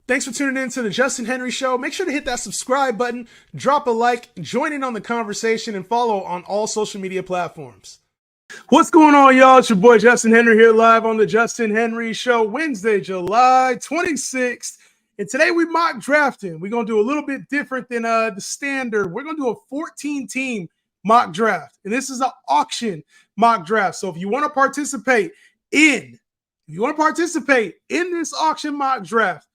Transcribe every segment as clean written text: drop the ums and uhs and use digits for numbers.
Thanks for tuning in to the Justin Henry Show. Make sure to hit that subscribe button, drop a like, join in on the conversation, and follow on all social media platforms. What's going on, y'all? It's your boy Justin Henry here live on the Justin Henry Show, Wednesday, July 26th. And today we mock drafting. We're going to do a little bit different than the standard. We're going to do a 14-team mock draft. And this is an auction mock draft. So if you want to participate in this auction mock draft,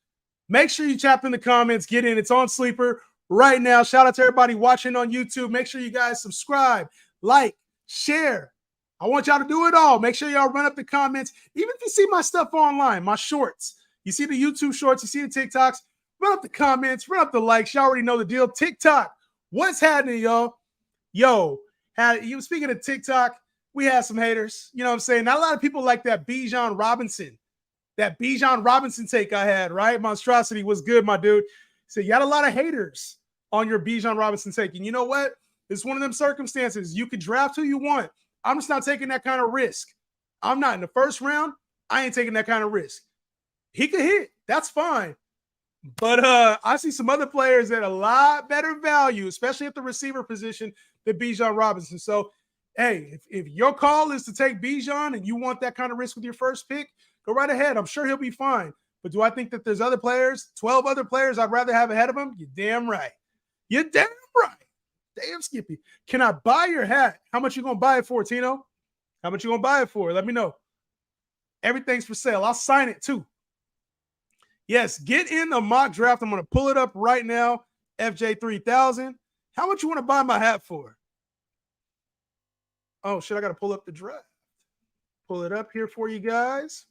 make sure you tap in the comments, get in. It's on Sleeper right now. Shout out to everybody watching on YouTube. Make sure you guys subscribe, like, share. I want y'all to do it all. Make sure y'all run up the comments. Even if you see my stuff online, my shorts, you see the YouTube shorts, you see the TikToks, run up the comments, run up the likes. Y'all already know the deal. TikTok, what's happening, y'all? Speaking of TikTok, we had some haters. You know what I'm saying? Not a lot of people like that Bijan Robinson. That Bijan Robinson take I had, right? Monstrosity was good, my dude. So you had a lot of haters on your Bijan Robinson take. And you know what? It's one of them circumstances. You can draft who you want. I'm just not taking that kind of risk. I'm not in the first round. I ain't taking that kind of risk. He could hit. That's fine. But I see some other players at a lot better value, especially at the receiver position, than Bijan Robinson. So, hey, if your call is to take Bijan and you want that kind of risk with your first pick, go right ahead. I'm sure he'll be fine. But do I think that there's other players, 12 other players I'd rather have ahead of him? You're damn right. You're damn right. Damn, Skippy. Can I buy your hat? How much you going to buy it for, Tino? How much you going to buy it for? Let me know. Everything's for sale. I'll sign it too. Yes, get in the mock draft. I'm going to pull it up right now. FJ3000. How much you want to buy my hat for? Oh, shit, I got to pull up the draft. Pull it up here for you guys.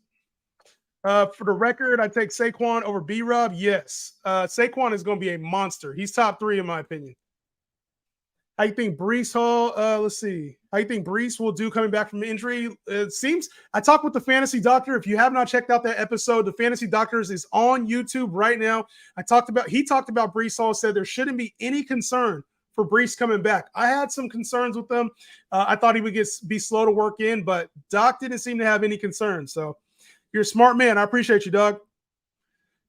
For the record, I take Saquon over B-Rob. Yes. Saquon is going to be a monster. He's top 3 in my opinion. How you think Breece Hall? Let's see. How you think Breece will do coming back from injury? It seems I talked with the Fantasy Doctor. If you have not checked out that episode, the Fantasy Doctors is on YouTube right now. He talked about Breece Hall, said there shouldn't be any concern for Breece coming back. I had some concerns with them. I thought he would be slow to work in, but Doc didn't seem to have any concerns. So you're a smart man. I appreciate you, Doug.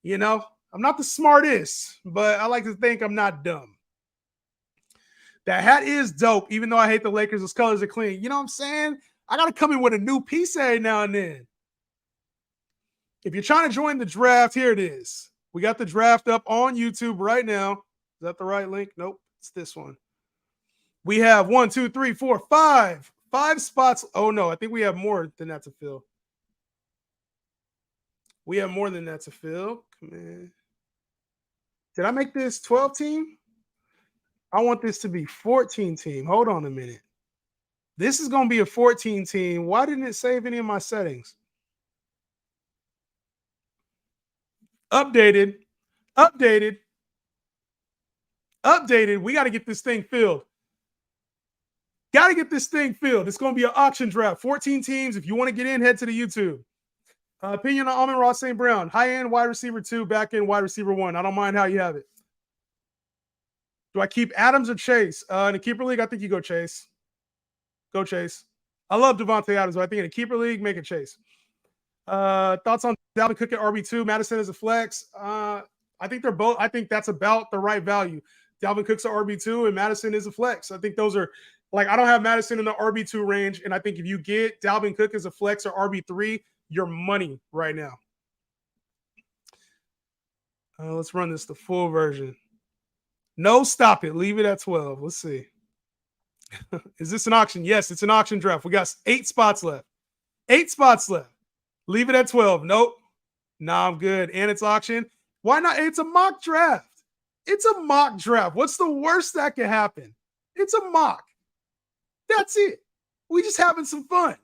You know, I'm not the smartest, but I like to think I'm not dumb. That hat is dope, even though I hate the Lakers. Those colors are clean. You know what I'm saying? I got to come in with a new piece every now and then. If you're trying to join the draft, here it is. We got the draft up on YouTube right now. Is that the right link? Nope. It's this one. We have 1, 2, 3, 4, 5. 5 spots. Oh, no. I think we have more than that to fill. We have more than that to fill. Come in. Did I make this 12 team? I want this to be 14 team. Hold on a minute. This is going to be a 14 team. Why didn't it save any of my settings? Updated. We got to get this thing filled. It's going to be an auction draft. 14 teams. If you want to get in, head to the YouTube. Opinion on Amon-Ra St. Brown. High-end wide receiver 2, back-end wide receiver 1. I don't mind how you have it. Do I keep Adams or Chase? In a keeper league, I think you go Chase. Go Chase. I love Devontae Adams, but I think in a keeper league, make it Chase. Thoughts on Dalvin Cook at RB2, Madison as a flex? I think they're both. I think that's about the right value. Dalvin Cook's at RB2 and Madison is a flex. I think those are like I don't have Madison in the RB2 range, and I think if you get Dalvin Cook as a flex or RB3, you're money right now. Let's run this the full version. No, stop it. Leave it at 12. Let's see. Is this an auction? Yes, it's an auction draft. We got 8 spots left. 8 spots left. Leave it at 12. Nope. Nah, I'm good. And it's auction. Why not? It's a mock draft. It's a mock draft. What's the worst that can happen? It's a mock. That's it. We just having some fun.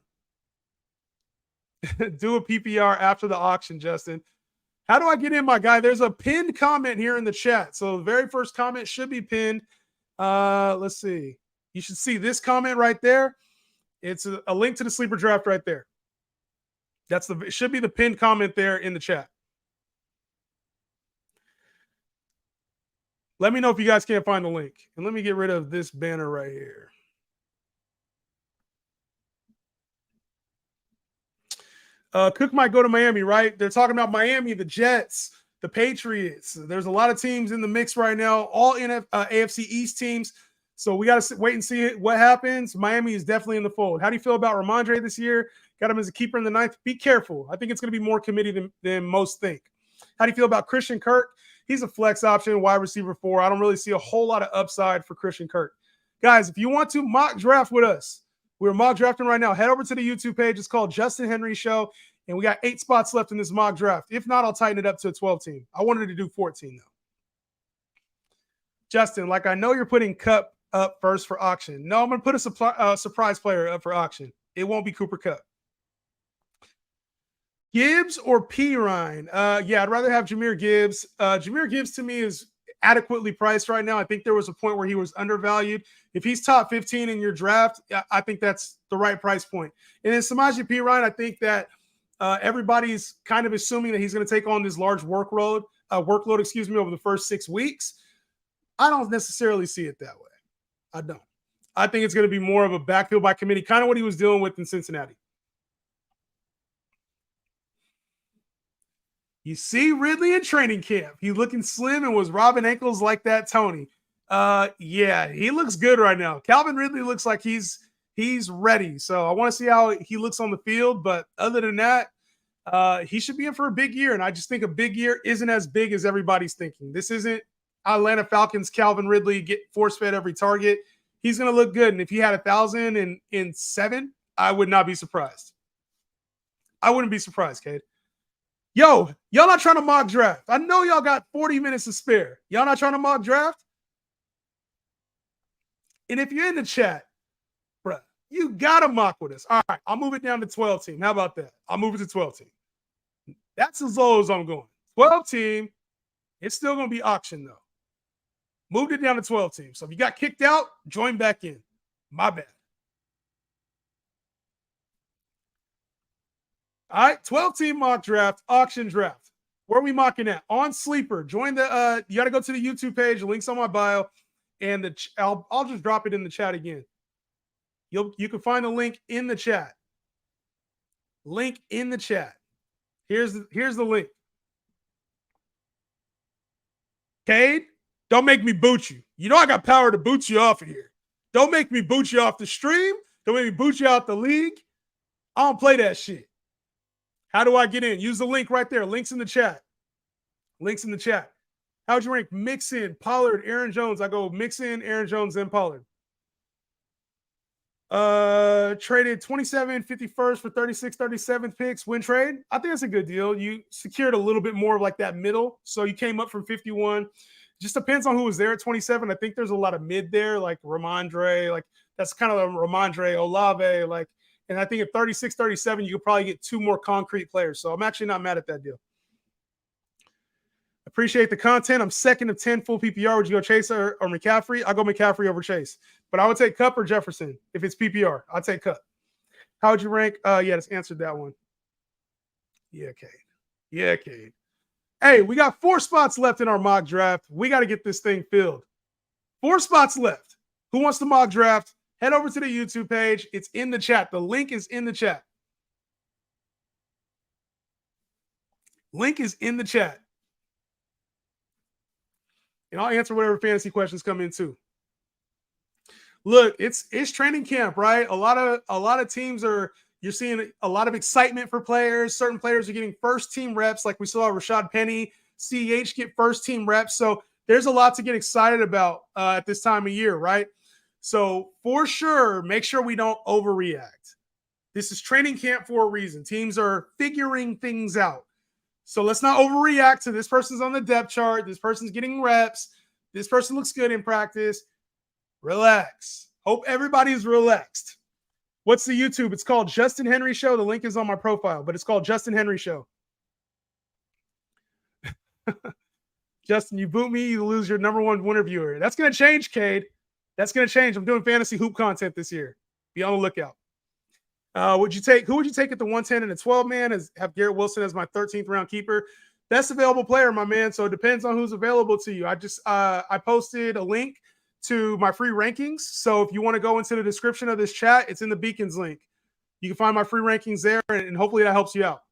Do a PPR after the auction, Justin. How do I get in, my guy? There's a pinned comment here in the chat. So the very first comment should be pinned. Let's see. You should see this comment right there. It's a link to the sleeper draft right there. It should be the pinned comment there in the chat. Let me know if you guys can't find the link. And let me get rid of this banner right here. Cook might go to Miami, right? They're talking about Miami, the Jets. the Patriots. There's a lot of teams in the mix right now, all AFC East teams. So we got to wait and see what happens. Miami is definitely in the fold. How do you feel about Ramondre this year? Got him as a keeper in the ninth. Be careful. I think it's going to be more committee than most think. How do you feel about Christian Kirk? He's a flex option, wide receiver 4. I don't really see a whole lot of upside for Christian Kirk. Guys, if you want to mock draft with us, we're mock drafting right now. Head over to the YouTube page. It's called Justin Henry Show. And we got 8 spots left in this mock draft. If not, I'll tighten it up to a 12 team. I wanted to do 14, though. Justin, like I know you're putting Kupp up first for auction. No, I'm going to put a surprise player up for auction. It won't be Cooper Kupp. Gibbs or Pirine? Yeah, I'd rather have Jahmyr Gibbs. Jahmyr Gibbs to me is adequately priced right now. I think there was a point where he was undervalued. If he's top 15 in your draft, I think that's the right price point. And then Samaje Perine, I think that everybody's kind of assuming that he's going to take on this large workload, over the first 6 weeks. I don't necessarily see it that way. I don't. I think it's going to be more of a backfield by committee, kind of what he was dealing with in Cincinnati. You see Ridley in training camp. He's looking slim and was robbing ankles like that, Tony. Yeah, he looks good right now. Calvin Ridley looks like he's ready. So I want to see how he looks on the field. But other than that, he should be in for a big year. And I just think a big year isn't as big as everybody's thinking. This isn't Atlanta Falcons, Calvin Ridley get force-fed every target. He's going to look good. And if he had 1,000 in 7, I would not be surprised. I wouldn't be surprised, Cade. Yo, y'all not trying to mock draft. I know y'all got 40 minutes to spare. Y'all not trying to mock draft? And if you're in the chat, bruh, you got to mock with us. All right, I'll move it down to 12 team. How about that? I'll move it to 12 team. That's as low as I'm going. 12 team, it's still going to be auction, though. Moved it down to 12 team. So if you got kicked out, join back in. My bad. All right, 12-team mock draft, auction draft. Where are we mocking at? On Sleeper. Join the you got to go to the YouTube page. The link's on my bio. And I'll just drop it in the chat again. You can find the link in the chat. Link in the chat. Here's the link. Cade, don't make me boot you. You know I got power to boot you off of here. Don't make me boot you off the stream. Don't make me boot you out the league. I don't play that shit. How do I get in? Use the link right there. Links in the chat. Links in the chat. How'd you rank Mixon, Pollard, Aaron Jones? I go Mixon, Aaron Jones, and Pollard. Traded 27, 51st for 36, 37th picks. Win trade. I think that's a good deal. You secured a little bit more of like that middle. So you came up from 51. Just depends on who was there at 27. I think there's a lot of mid there, like Ramondre. Like that's kind of a Ramondre, Olave, like. And I think at 36, 37, you could probably get 2 more concrete players. So I'm actually not mad at that deal. Appreciate the content. I'm second of 10 full PPR. Would you go Chase or McCaffrey? I'll go McCaffrey over Chase. But I would take Kupp or Jefferson. If it's PPR, I'll take Kupp. How would you rank? Yeah, just answered that one. Yeah, Cade. Yeah, Cade. Hey, we got 4 spots left in our mock draft. We got to get this thing filled. 4 spots left. Who wants to mock draft? Head over to the YouTube page. It's in the chat. The link is in the chat. Link is in the chat. And I'll answer whatever fantasy questions come in too. Look, it's training camp, right? A lot of teams you're seeing a lot of excitement for players. Certain players are getting first team reps, like we saw Rashad Penny, CEH get first team reps. So there's a lot to get excited about at this time of year, right? So for sure, make sure we don't overreact. This is training camp for a reason. Teams are figuring things out. So let's not overreact to this person's on the depth chart. This person's getting reps. This person looks good in practice. Relax. Hope everybody's relaxed. What's the YouTube? It's called Justin Henry Show. The link is on my profile, but it's called Justin Henry Show. Justin, you boot me, you lose your #1 winner viewer. That's going to change, Cade. That's going to change. I'm doing fantasy hoop content this year. Be on the lookout. Who would you take at the 110 and the 12 man? Have Garrett Wilson as my 13th round keeper. Best available player, my man. So it depends on who's available to you. I posted a link to my free rankings. So if you want to go into the description of this chat, it's in the Beacons link. You can find my free rankings there, and hopefully that helps you out.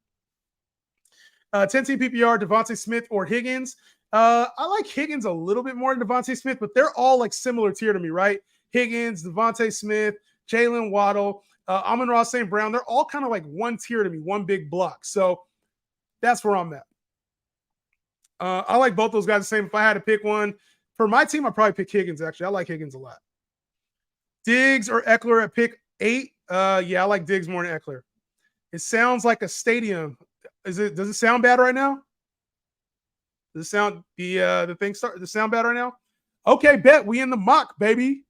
10-team PPR, Devontae Smith or Higgins. I like Higgins a little bit more than Devontae Smith, but they're all like similar tier to me, right? Higgins, Devontae Smith, Jalen Waddle, Amon-Ra St. Brown. They're all kind of like one tier to me, one big block. So that's where I'm at. I like both those guys the same. If I had to pick one for my team, I'd probably pick Higgins. Actually, I like Higgins a lot. Diggs or Eckler at pick 8. Yeah, I like Diggs more than Eckler. It sounds like a stadium. Does it sound bad right now? Does it sound the sound bad right now? Okay, bet we in the mock, baby.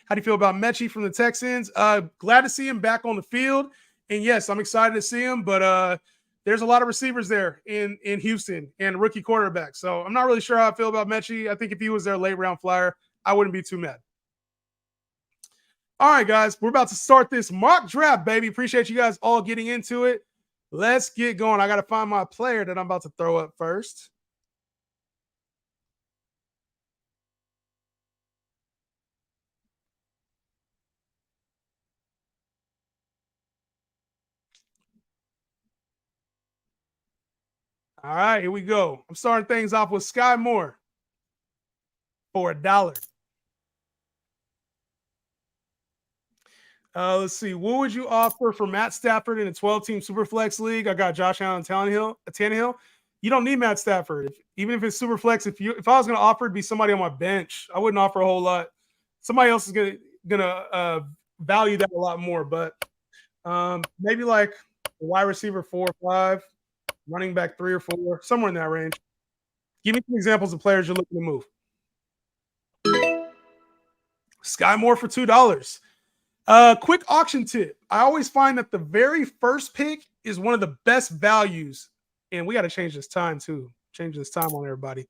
How do you feel about Mechie from the Texans? Glad to see him back on the field. And yes, I'm excited to see him, but there's a lot of receivers there in Houston and rookie quarterback. So I'm not really sure how I feel about Mechie. I think if he was their late round flyer, I wouldn't be too mad. All right, guys, we're about to start this mock draft, baby. Appreciate you guys all getting into it. Let's get going. I got to find my player that I'm about to throw up first. All right, here we go. I'm starting things off with Sky Moore for $1. Let's see. What would you offer for Matt Stafford in a 12-team Superflex league? I got Josh Allen, Tannehill. You don't need Matt Stafford. Even if it's Superflex, if I was going to offer, it'd be somebody on my bench. I wouldn't offer a whole lot. Somebody else is gonna value that a lot more. But maybe like a wide receiver 4 or 5, running back 3 or 4, somewhere in that range. Give me some examples of players you're looking to move. Sky Moore for $2. Quick auction tip. I always find that the very first pick is one of the best values. And we got to change this time too. Change this time on everybody.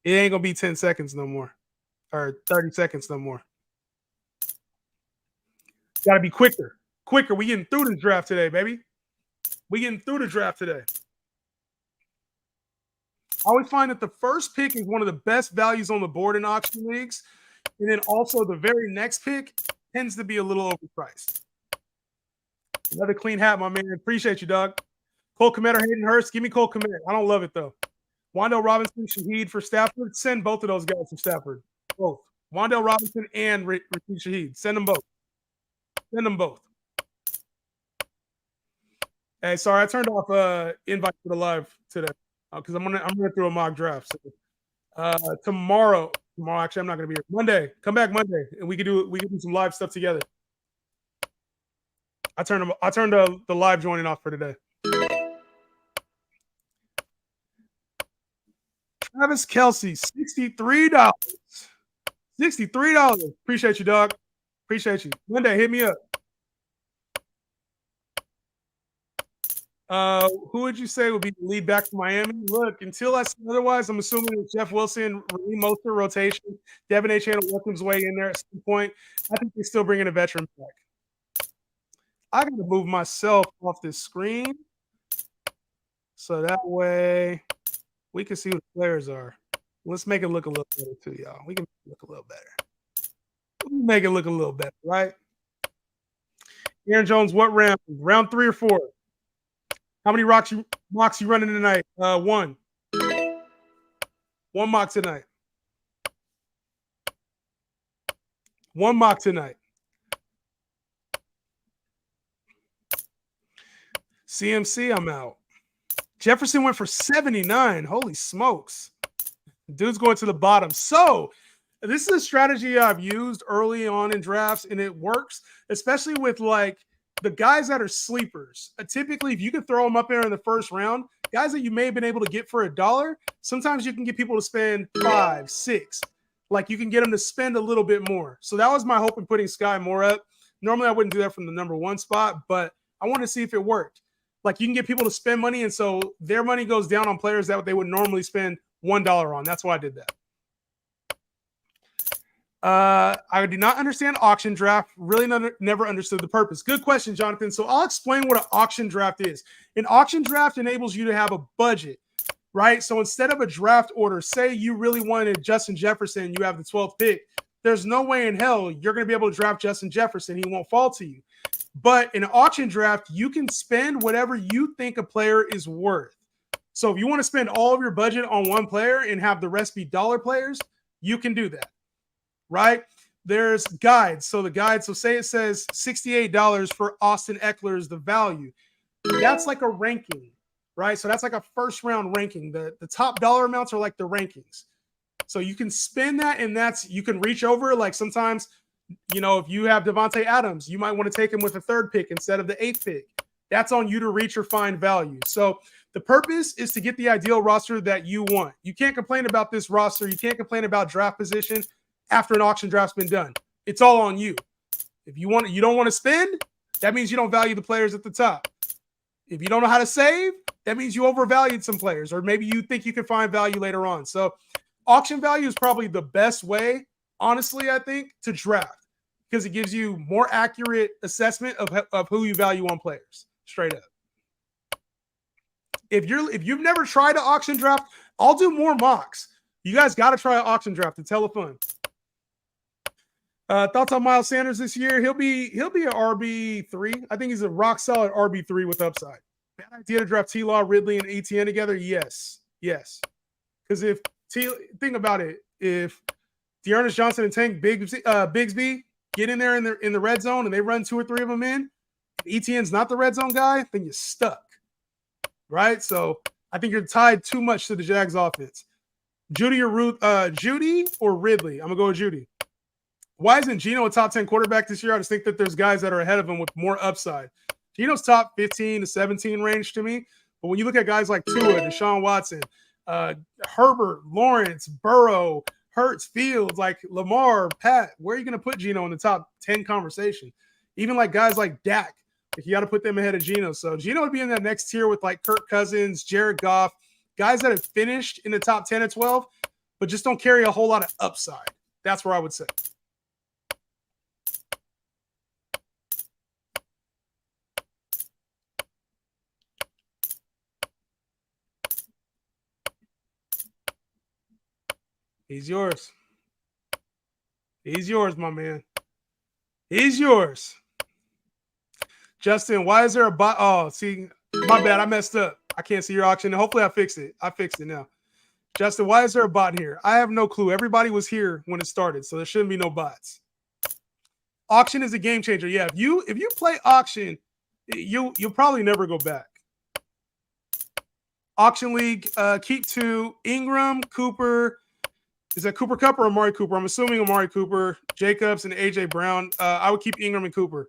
It ain't going to be 10 seconds no more. Or 30 seconds no more. Got to be quicker. Quicker. We getting through the draft today, baby. We getting through the draft today. I always find that the first pick is one of the best values on the board in auction leagues. And then also the very next pick tends to be a little overpriced. Another clean hat, my man. Appreciate you, Doug. Cole Kmet or Hayden Hurst? Give me Cole Kmet. I don't love it, though. Wan'Dale Robinson, Shaheed for Stafford? Send both of those guys for Stafford. Both. Wan'Dale Robinson and Rashid Shaheed. Send them both. Send them both. Hey, sorry, I turned off invite to the live today because I'm gonna throw a mock draft. So, tomorrow, actually, I'm not gonna be here. Monday, come back Monday, and we can do some live stuff together. I turned the live joining off for today. Travis Kelce, $63. $63. Appreciate you, dog. Appreciate you. Monday, hit me up. Who would you say would be the lead back for Miami? Look, until I see otherwise, I'm assuming it's Jeff Wilson, Raheem Mostert rotation. Devin H. Chandler working his way in there at some point. I think they're still bringing a veteran back. I got to move myself off this screen so that way we can see who the players are. Let's make it look a little better too, y'all. We can make it look a little better. Make it look a little better, right? Aaron Jones, what round? Round 3 or 4? How many mocks you running tonight? 1. 1 mock tonight. 1 mock tonight. CMC, I'm out. Jefferson went for 79. Holy smokes. Dude's going to the bottom. So this is a strategy I've used early on in drafts, and it works, especially with like the guys that are sleepers. Typically, if you can throw them up there in the first round, guys that you may have been able to get for $1, sometimes you can get people to spend 5, 6. Like you can get them to spend a little bit more. So that was my hope in putting Sky Moore up. Normally, I wouldn't do that from the number 1 spot, but I wanted to see if it worked. Like you can get people to spend money, and so their money goes down on players that they would normally spend $1 on. That's why I did that. I do not understand auction draft. Really never understood the purpose. Good question, Jonathan. So I'll explain what an auction draft is. An auction draft enables you to have a budget, right? So instead of a draft order, say you really wanted Justin Jefferson, you have the 12th pick. There's no way in hell you're going to be able to draft Justin Jefferson. He won't fall to you. But in an auction draft, you can spend whatever you think a player is worth. So if you want to spend all of your budget on one player and have the rest be dollar players, you can do that, right? There's guides. So the guide, so say it says $68 for Austin Eckler is the value. That's like a ranking, right? So that's like a first round ranking. The top dollar amounts are like the rankings. So you can spend that, and that's, you can reach over. Like sometimes, you know, if you have Devontae Adams, you might want to take him with a third pick instead of the 8th pick. That's on you to reach or find value. So the purpose is to get the ideal roster that you want. You can't complain about this roster. You can't complain about draft position after an auction draft's been done. It's all on you. If you don't want to spend, that means you don't value the players at the top. If you don't know how to save, that means you overvalued some players, or maybe you think you can find value later on. So auction value is probably the best way, honestly, I think, to draft, because it gives you more accurate assessment of who you value on players, straight up. If you've never tried an auction draft, I'll do more mocks. You guys got to try an auction draft. It's hella fun. Thoughts on Miles Sanders this year? He'll be an RB3. I think he's a rock solid RB3 with upside. Bad idea to draft T-Law, Ridley, and ATN together? Yes. Because think about it. If Dearness Johnson and Tank Bigsby get in there in the red zone and they run 2 or 3 of them in, ETN's not the red zone guy, then you're stuck. Right? So I think you're tied too much to the Jags offense. Judy or Ridley? I'm going to go with Judy. Why isn't Geno a top 10 quarterback this year? I just think that there's guys that are ahead of him with more upside. Geno's top 15 to 17 range to me. But when you look at guys like Tua, Deshaun Watson, Herbert, Lawrence, Burrow, Hurts, Fields, like Lamar, Pat, where are you going to put Geno in the top 10 conversation? Even like guys like Dak, like you got to put them ahead of Geno. So Geno would be in that next tier with like Kirk Cousins, Jared Goff, guys that have finished in the top 10 or 12, but just don't carry a whole lot of upside. That's where I would say. He's yours. He's yours, my man. He's yours. Justin, why is there a bot? Oh, see, my bad. I messed up. I can't see your auction. Hopefully I fixed it. I fixed it now. Justin, why is there a bot here? I have no clue. Everybody was here when it started, so there shouldn't be no bots. Auction is a game changer. Yeah, if you play auction, you'll probably never go back. Auction League, keep 2. Ingram, Cooper. Is that Cooper Kupp or Amari Cooper? I'm assuming Amari Cooper, Jacobs, and AJ Brown. I would keep Ingram and Cooper.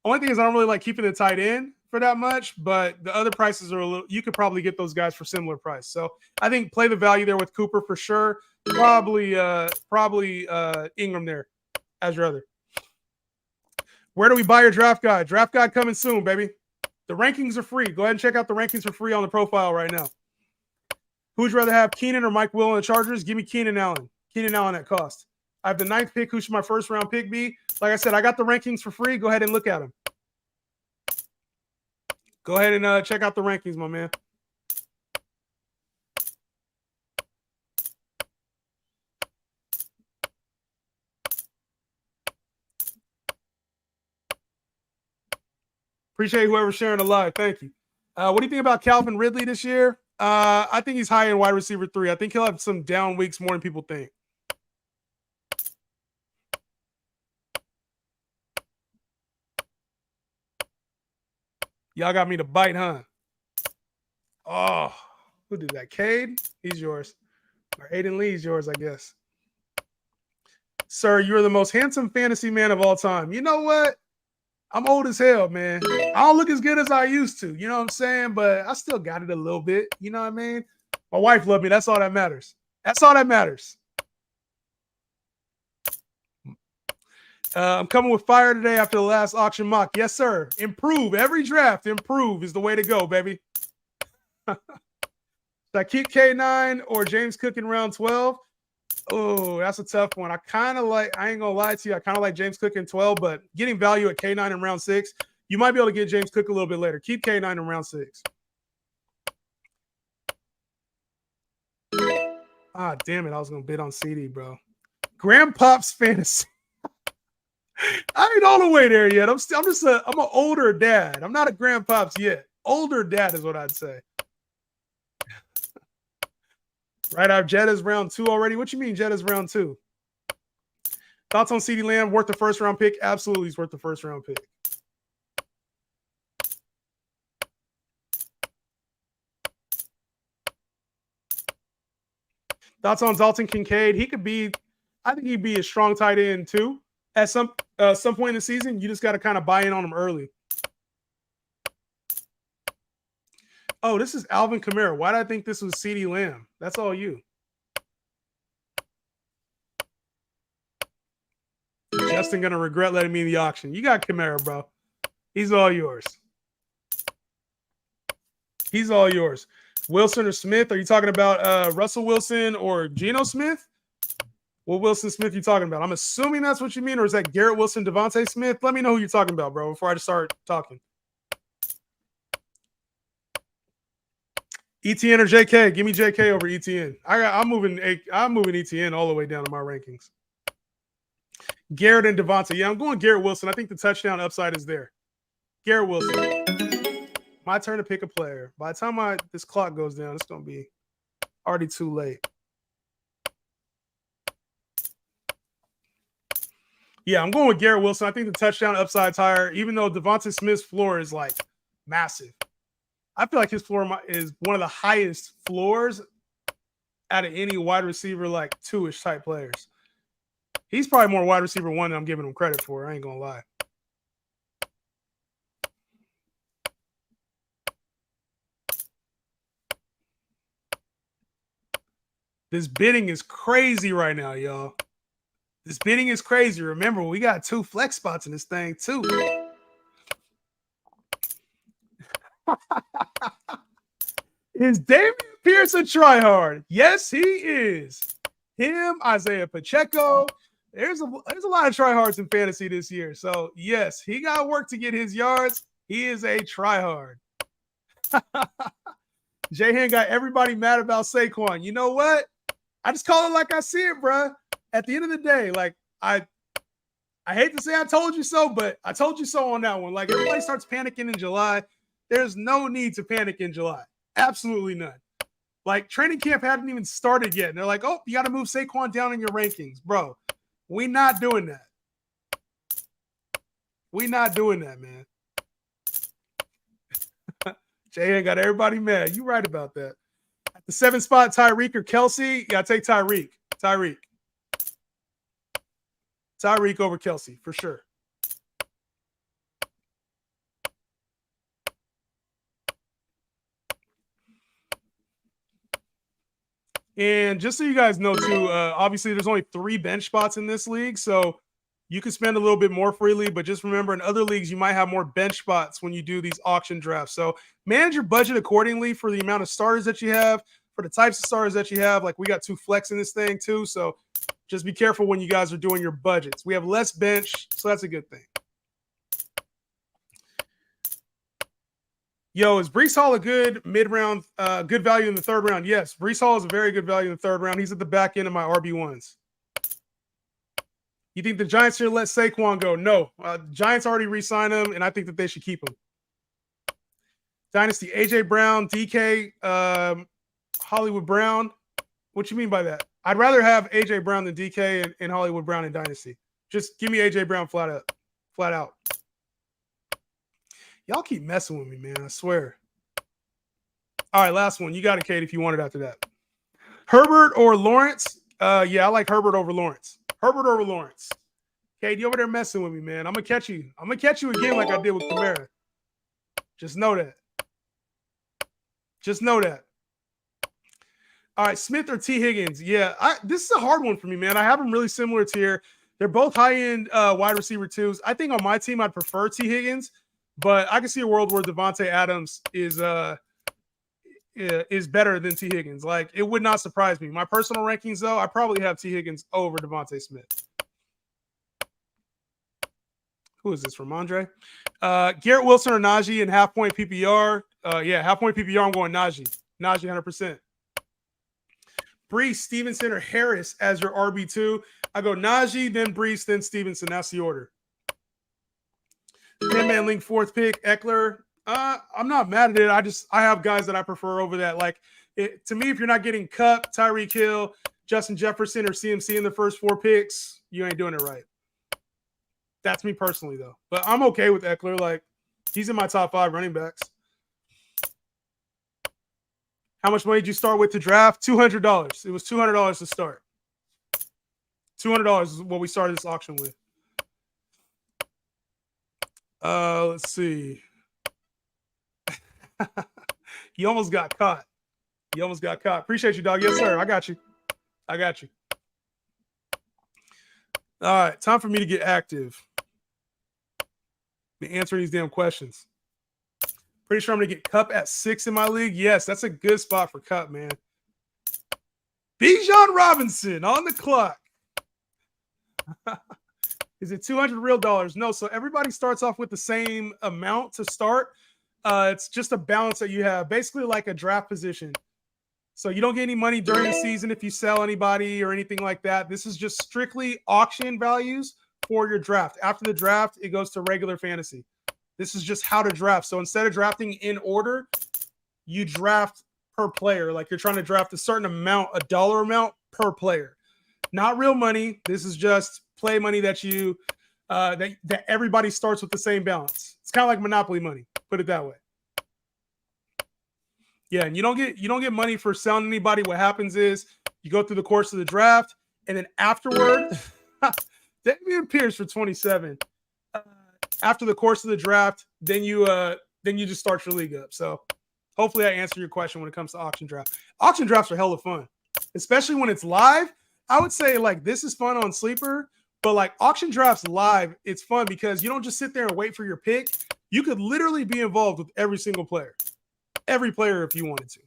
Only thing is I don't really like keeping the tight end for that much, but the other prices are a little. You could probably get those guys for similar price. So I think play the value there with Cooper for sure. Probably Ingram there as your other. Where do we buy your draft guide? Draft guide coming soon, baby. The rankings are free. Go ahead and check out the rankings for free on the profile right now. Who would you rather have, Keenan or Mike Will in the Chargers? Give me Keenan Allen. Keenan Allen at cost. I have the 9th pick. Who should my first round pick be? Like I said, I got the rankings for free. Go ahead and look at them. Go ahead and check out the rankings, my man. Appreciate whoever's sharing the live. Thank you. What do you think about Calvin Ridley this year? I think he's high in wide receiver 3. I think he'll have some down weeks more than people think. Y'all got me to bite, huh? Oh, who did that? Cade? He's yours. Or Aiden Lee's yours, I guess. Sir, you're the most handsome fantasy man of all time. You know what? I'm old as hell, man. I don't look as good as I used to. You know what I'm saying? But I still got it a little bit. You know what I mean? My wife loved me. That's all that matters. That's all that matters. I'm coming with fire today after the last auction mock. Yes, sir. Improve. Every draft, improve is the way to go, baby. Should I keep K9 or James Cook in round 12? Oh, that's a tough one. I ain't going to lie to you. I kind of like James Cook in 12, but getting value at K9 in round 6, you might be able to get James Cook a little bit later. Keep K9 in round 6. Ah, damn it. I was going to bid on CD, bro. Grandpop's fantasy. I ain't all the way there yet. I'm an older dad. I'm not a grandpops yet. Older dad is what I'd say. Right, our Jetta's round 2 already. What you mean Jetta's round 2? Thoughts on CeeDee Lamb? Worth the first round pick? Absolutely, he's worth the first round pick. Thoughts on Dalton Kincaid? I think he'd be a strong tight end too. At some point in the season, you just got to kind of buy in on him early. Oh, this is Alvin Kamara. Why did I think this was CeeDee Lamb? That's all you. Justin gonna regret letting me in the auction. You got Kamara, bro. He's all yours. He's all yours. Wilson or Smith? Are you talking about Russell Wilson or Geno Smith? What Wilson Smith you talking about? I'm assuming that's what you mean, or is that Garrett Wilson, Devontae Smith? Let me know who you're talking about, bro, before I just start talking. ETN or JK? Give me JK over ETN. I'm moving ETN all the way down to my rankings. Garrett and Devontae. Yeah, I'm going Garrett Wilson. I think the touchdown upside is there. Garrett Wilson. My turn to pick a player. By the time this clock goes down, it's going to be already too late. Yeah, I'm going with Garrett Wilson. I think the touchdown upside's higher, even though Devontae Smith's floor is like massive. I feel like his floor is one of the highest floors out of any wide receiver, like 2-ish type players. He's probably more wide receiver 1 than I'm giving him credit for. I ain't going to lie. This bidding is crazy right now, y'all. This bidding is crazy. Remember, we got 2 flex spots in this thing, too. Is Dameon Pierce a tryhard? Yes, he is. Him, Isaiah Pacheco. There's a lot of tryhards in fantasy this year. So, yes, he got work to get his yards. He is a tryhard. J-Han got everybody mad about Saquon. You know what? I just call it like I see it, bro. At the end of the day, like I hate to say I told you so, but I told you so on that one. Like everybody starts panicking in July. There's no need to panic in July. Absolutely none. Like training camp hadn't even started yet. And they're like, oh, you got to move Saquon down in your rankings. Bro, we not doing that. We not doing that, man. Jay got everybody mad. You right about that. At the 7th spot, Tyreek or Kelsey. Yeah, I take Tyreek. Tyreek over Kelsey, for sure. And just so you guys know, too, obviously there's only 3 bench spots in this league, so you can spend a little bit more freely, but just remember in other leagues, you might have more bench spots when you do these auction drafts. So manage your budget accordingly for the amount of starters that you have, for the types of starters that you have. Like we got 2 flex in this thing, too, so just be careful when you guys are doing your budgets. We have less bench, so that's a good thing. Yo, is Breece Hall a good mid-round, good value in the 3rd round? Yes, Breece Hall is a very good value in the 3rd round. He's at the back end of my RB1s. You think the Giants should let Saquon go? No. Giants already re-signed him, and I think that they should keep him. Dynasty, A.J. Brown, DK, Hollywood Brown. What you mean by that? I'd rather have A.J. Brown than DK and Hollywood Brown in Dynasty. Just give me A.J. Brown flat out. Y'all keep messing with me, man. I swear. All right, last one. You got it, Kate, if you want it after that. Herbert or Lawrence? Yeah, I like Herbert over Lawrence. Kate, you over there messing with me, man. I'm going to catch you. I'm going to catch you again like I did with Kamara. Just know that. All right, Smith or T. Higgins? Yeah, this is a hard one for me, man. I have them really similar tier. They're both high-end wide receiver 2s. I think on my team, I'd prefer T. Higgins. But I can see a world where Devontae Adams is better than T. Higgins. Like, it would not surprise me. My personal rankings, though, I probably have T. Higgins over Devontae Smith. Who is this from Andre? Garrett Wilson or Najee in half-point PPR? Yeah, half-point PPR, I'm going Najee. Najee 100%. Breece, Stevenson, or Harris as your RB2. I go Najee, then Breece, then Stevenson. That's the order. 10-man league, 4th pick, Eckler. I'm not mad at it. I have guys that I prefer over that. Like, to me, if you're not getting Kupp, Tyreek Hill, Justin Jefferson, or CMC in the first 4 picks, you ain't doing it right. That's me personally, though. But I'm okay with Eckler. Like, he's in my top 5 running backs. How much money did you start with to draft? $200. It was $200 to start. $200 is what we started this auction with. Let's see. You almost got caught. You almost got caught. Appreciate you, dog. Yes, sir. I got you. I got you. All right. Time for me to get active. To answer these damn questions. Pretty sure I'm going to get Kupp at 6 in my league. Yes, that's a good spot for Kupp, man. Bijan Robinson on the clock. Is it 200 real dollars? No. So everybody starts off with the same amount to start. It's just a balance that you have, basically like a draft position. So you don't get any money during the season if you sell anybody or anything like that. This is just strictly auction values for your draft. After the draft, it goes to regular fantasy. This is just how to draft. So instead of drafting in order, you draft per player. Like you're trying to draft a certain amount, a dollar amount per player. Not real money. This is just play money that you that everybody starts with the same balance. It's kind of like Monopoly money. Put it that way. Yeah, and you don't get money for selling anybody. What happens is you go through the course of the draft, and then afterward, Dameon Pierce for 27. After the course of the draft, then you just start your league up. So hopefully I answer your question when it comes to auction draft. Auction drafts are hella fun, especially when it's live. I would say like this is fun on Sleeper, but like auction drafts live, it's fun because you don't just sit there and wait for your pick. You could literally be involved with every single player. Every player if you wanted to.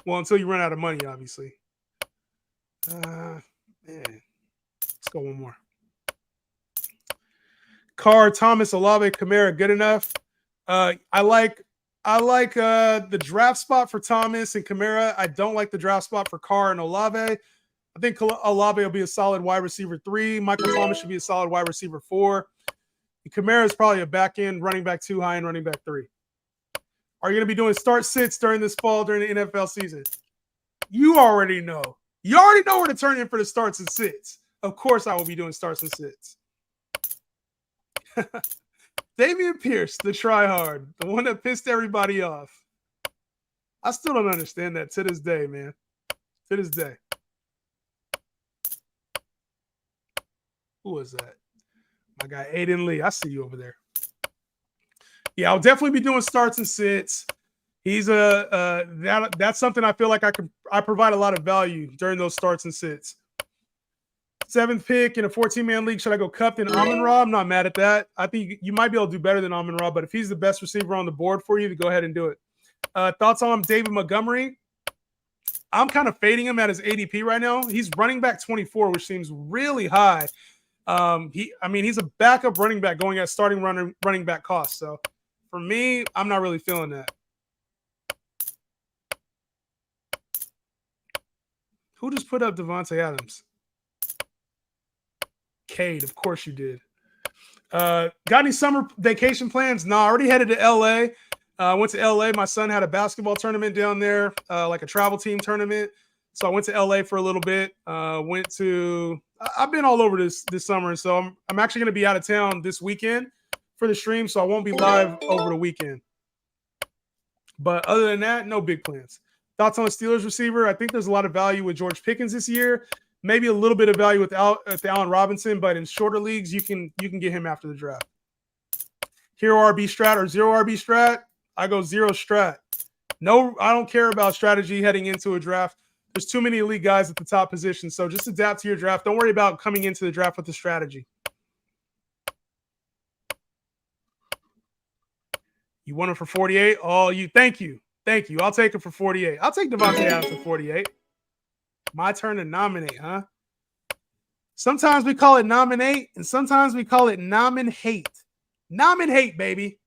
Well, until you run out of money, obviously. Man. Let's go one more. Carr, Thomas, Olave, Kamara, good enough. I like the draft spot for Thomas and Kamara. I don't like the draft spot for Carr and Olave. I think Olave will be a solid wide receiver 3. Michael Thomas should be a solid wide receiver 4. And Kamara is probably a back end running back 2, high end running back 3. Are you going to be doing start sits during this fall during the NFL season? You already know. You already know where to turn in for the starts and sits. Of course I will be doing starts and sits. Dameon Pierce, the tryhard, the one that pissed everybody off. I still don't understand that to this day, man. To this day. Who was that? My guy Aiden Lee. I see you over there. Yeah, I'll definitely be doing starts and sits. He's that's something I feel like I provide a lot of value during those starts and sits. 7th pick in a 14-man league. Should I go Kupp and Amon-Ra? I'm not mad at that. I think you might be able to do better than Amon-Ra, but if he's the best receiver on the board for you, to go ahead and do it. Thoughts on David Montgomery? I'm kind of fading him at his ADP right now. He's running back 24, which seems really high. He's a backup running back going at starting running back cost. So for me, I'm not really feeling that. Who just put up Devontae Adams? Cade, of course you did. Got any summer vacation plans? No, I already headed to LA. Went to LA. My son had a basketball tournament down there, like a travel team tournament. So I went to LA for a little bit. I've been all over this summer. So I'm actually going to be out of town this weekend for the stream. So I won't be live over the weekend. But other than that, no big plans. Thoughts on the Steelers receiver? I think there's a lot of value with George Pickens this year. Maybe a little bit of value with Allen Robinson, but in shorter leagues, you can get him after the draft. Hero RB strat or zero RB strat? I go zero strat. No, I don't care about strategy heading into a draft. There's too many elite guys at the top position, so just adapt to your draft. Don't worry about coming into the draft with the strategy. You want him for 48? Oh, thank you. Thank you. I'll take him for 48. I'll take Devontae Adams for 48. My turn to nominate, huh? Sometimes we call it nominate, and sometimes we call it nomin-hate. Nomin-hate, baby.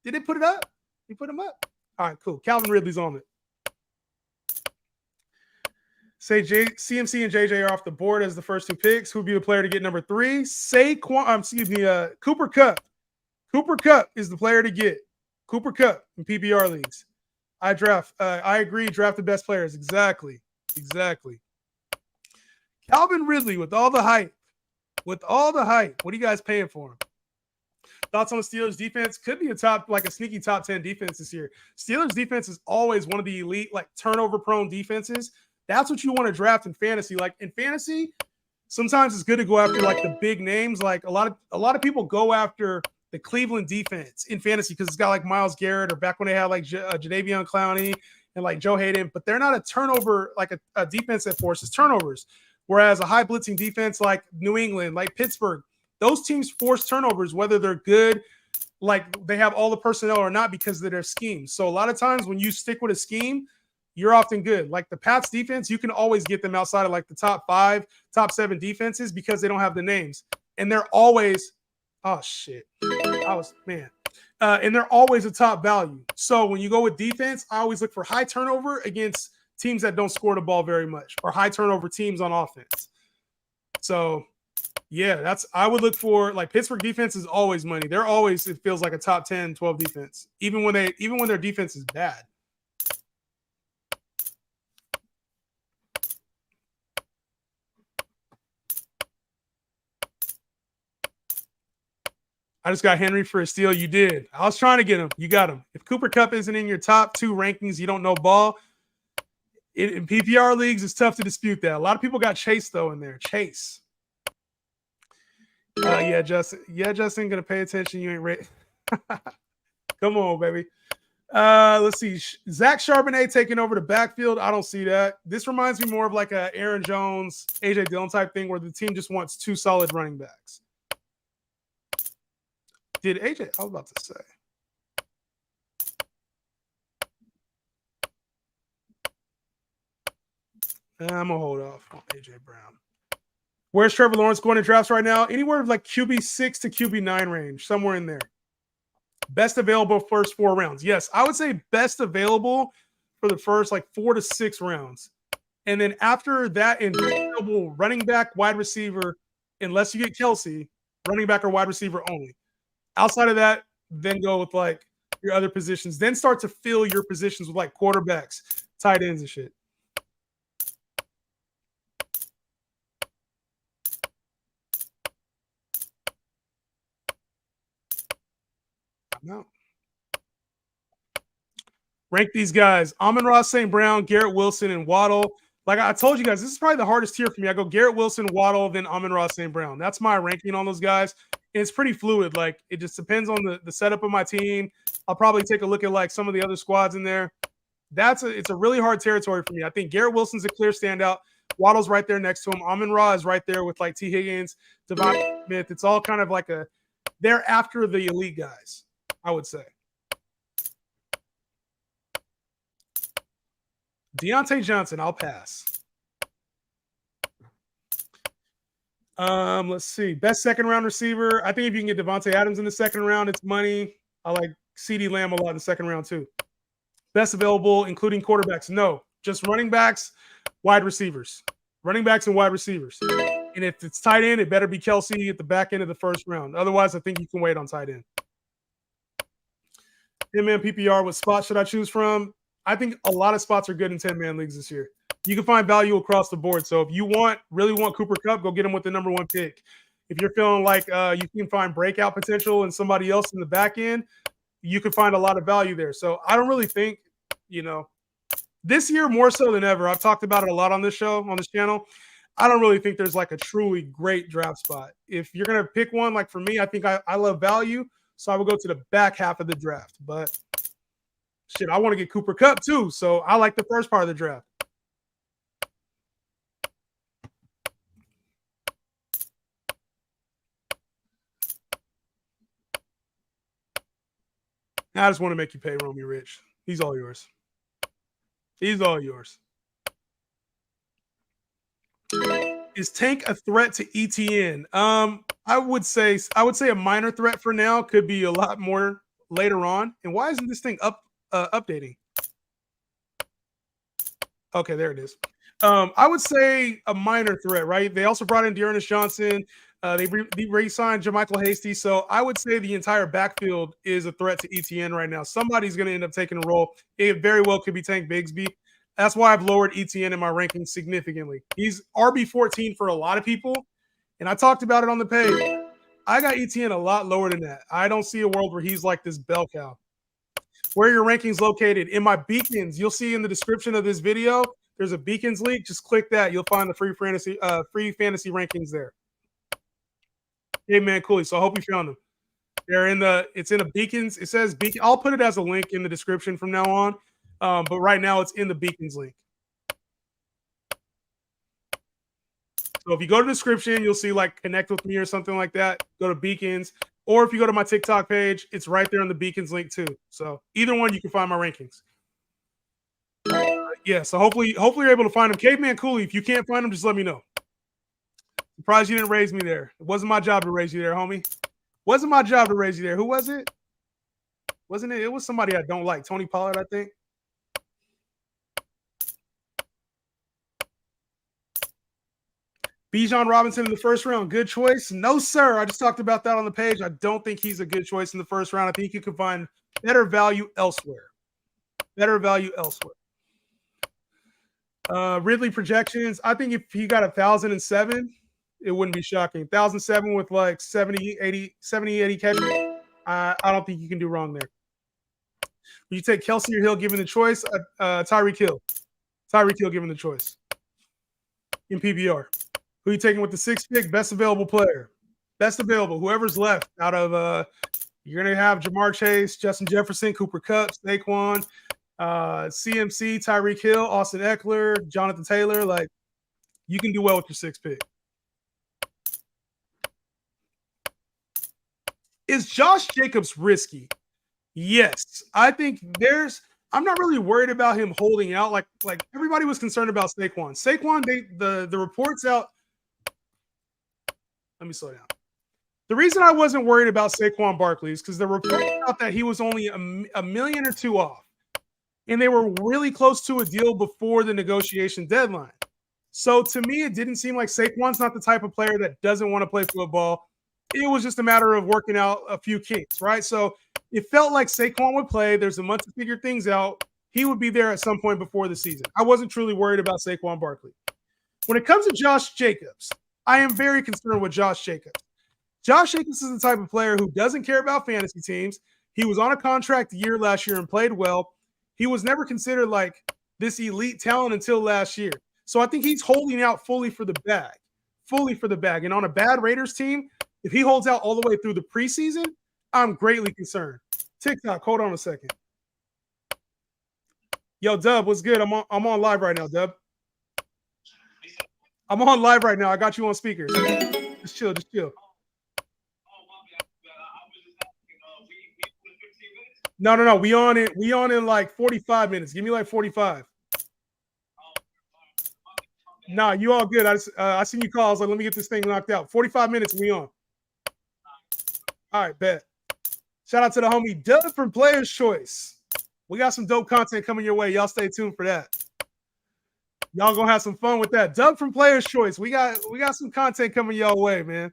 Did they put it up? You put him up? All right, cool. Calvin Ridley's on it. Say CMC and JJ are off the board as the first 2 picks. Who would be the player to get number 3? Cooper Kupp. Cooper Cup is the player to get. Cooper Cup in PPR leagues. I draft. I agree. Draft the best players. Exactly. Exactly. Calvin Ridley with all the hype. With all the hype. What are you guys paying for him? Thoughts on the Steelers defense? Could be a top, like a sneaky top 10 defense this year. Steelers defense is always one of the elite, like turnover prone defenses. That's what you want to draft in fantasy. Like in fantasy, sometimes it's good to go after like the big names. Like a lot of people go after the Cleveland defense in fantasy because it's got like Myles Garrett or back when they had like Jadeveon Clowney and like Joe Hayden, but they're not a turnover like a defense that forces turnovers. Whereas a high blitzing defense like New England, like Pittsburgh, those teams force turnovers whether they're good, like they have all the personnel or not because of their schemes. So a lot of times when you stick with a scheme, you're often good. Like the Pats defense, you can always get them outside of like the top 5, top 7 defenses because they don't have the names. And they're always, oh shit. And they're always a top value. So when you go with defense, I always look for high turnover against teams that don't score the ball very much or high turnover teams on offense. So yeah, I would look for like Pittsburgh defense is always money. They're always, it feels like a top 10, 12 defense, even when their defense is bad. I just got Henry for a steal. You did. I was trying to get him. You got him. If Cooper Cup isn't in your top 2 rankings, you don't know ball. In PPR leagues, it's tough to dispute that. A lot of people got Chase though in there. Chase. Yeah, Justin. Yeah, Justin, gonna pay attention. You ain't ready. Come on, baby. Let's see. Zach Charbonnet taking over the backfield. I don't see that. This reminds me more of like a Aaron Jones, AJ Dillon type thing where the team just wants 2 solid running backs. Did AJ? I was about to say. I'm gonna hold off on AJ Brown. Where's Trevor Lawrence going in drafts right now? Anywhere like QB6 to QB9 range, somewhere in there. Best available first 4 rounds. Yes, I would say best available for the first like 4 to 6 rounds. And then after that, in available running back, wide receiver, unless you get Kelsey, running back or wide receiver only. Outside of that, then go with like your other positions. Then start to fill your positions with like quarterbacks, tight ends, and shit. No. Rank these guys: Amon-Ra St. Brown, Garrett Wilson, and Waddle. Like I told you guys, this is probably the hardest tier for me. I go Garrett Wilson, Waddle, then Amon-Ra St. Brown. That's my ranking on those guys. And it's pretty fluid. Like it just depends on the setup of my team. I'll probably take a look at like some of the other squads in there. It's a really hard territory for me. I think Garrett Wilson's a clear standout. Waddle's right there next to him. Amon-Ra is right there with like T. Higgins, Devontae Smith. It's all kind of like they're after the elite guys, I would say. Deontay Johnson, I'll pass. Let's see. Best second round receiver. I think if you can get Devontae Adams in the second round, it's money. I like CeeDee Lamb a lot in the second round too. Best available, including quarterbacks. No, just running backs, wide receivers. Running backs and wide receivers. And if it's tight end, it better be Kelsey at the back end of the first round. Otherwise, I think you can wait on tight end. Man PPR, what spot should I choose from? I think a lot of spots are good in 10-man leagues this year. You can find value across the board. So if you really want Cooper Kupp, go get him with the number 1 pick. If you're feeling like you can find breakout potential in somebody else in the back end, you can find a lot of value there. So I don't really think, this year more so than ever, I've talked about it a lot on this show, on this channel. I don't really think there's like a truly great draft spot. If you're going to pick one, like for me, I think I love value. So I would go to the back half of the draft. But shit, I want to get Cooper Kupp too. So I like the first part of the draft. I just want to make you pay Romy Rich. He's all yours. He's all yours. Is Tank a threat to ETN? I would say a minor threat for now. Could be a lot more later on. And why isn't this thing updating? Okay, there it is. I would say a minor threat, right? They also brought in Dearness Johnson. They re-signed JaMychal Hasty, so I would say the entire backfield is a threat to ETN right now. Somebody's going to end up taking a role. It very well could be Tank Bigsby. That's why I've lowered ETN in my rankings significantly. He's RB14 for a lot of people, and I talked about it on the page. I got ETN a lot lower than that. I don't see a world where he's like this bell cow. Where are your rankings located? In my beacons, you'll see in the description of this video, there's a beacons link. Just click that. You'll find the free fantasy rankings there. Hey man, cool. So I hope you found them. It's in the beacons. It says beacon. I'll put it as a link in the description from now on. But right now it's in the beacons link. So if you go to the description, you'll see like connect with me or something like that. Go to beacons. Or if you go to my TikTok page, it's right there in the beacons link too. So either one, you can find my rankings. Yeah, so hopefully you're able to find them. Caveman Cooley, if you can't find them, just let me know. Surprised you didn't raise me there. It wasn't my job to raise you there, homie. Wasn't my job to raise you there. Who was it? Wasn't it? It was somebody I don't like. Tony Pollard, I think. Bijan Robinson in the first round, good choice? No, sir. I just talked about that on the page. I don't think he's a good choice in the first round. I think you can find better value elsewhere. Better value elsewhere. Ridley projections. I think if he got 1,007, it wouldn't be shocking. 1,007 with like 70, 80 catches. I don't think you can do wrong there. Would you take Kelsey or Hill given the choice? Tyreek Hill. Tyreek Hill given the choice. In PPR. Who are you taking with the 6th pick? Best available player. Best available. Whoever's left out of you're going to have Jamar Chase, Justin Jefferson, Cooper Kupp, Saquon, CMC, Tyreek Hill, Austin Eckler, Jonathan Taylor. Like, you can do well with your 6th pick. Is Josh Jacobs risky? Yes. I think I'm not really worried about him holding out. Like everybody was concerned about Saquon. Saquon, the reports out. Let me slow down. The reason I wasn't worried about Saquon Barkley is because the report out that he was only a million or two off. And they were really close to a deal before the negotiation deadline. So to me, it didn't seem like Saquon's not the type of player that doesn't want to play football. It was just a matter of working out a few kinks, right? So it felt like Saquon would play. There's a month to figure things out. He would be there at some point before the season. I wasn't truly worried about Saquon Barkley. When it comes to Josh Jacobs, I am very concerned with Josh Jacobs. Josh Jacobs is the type of player who doesn't care about fantasy teams. He was on a contract year last year and played well. He was never considered like this elite talent until last year. So I think he's holding out fully for the bag. And on a bad Raiders team, if he holds out all the way through the preseason, I'm greatly concerned. TikTok, hold on a second. Yo, Dub, what's good? I'm on live right now, Dub. I'm on live right now. I got you on speaker. Just chill. No. We on in like 45 minutes. Give me like 45. Nah, you all good. I seen you call. I was like, let me get this thing knocked out. 45 minutes, we on. All right, bet. Shout out to the homie Dub from Player's Choice. We got some dope content coming your way. Y'all stay tuned for that. Y'all gonna have some fun with that. Dub from Player's Choice. We got some content coming y'all way, man.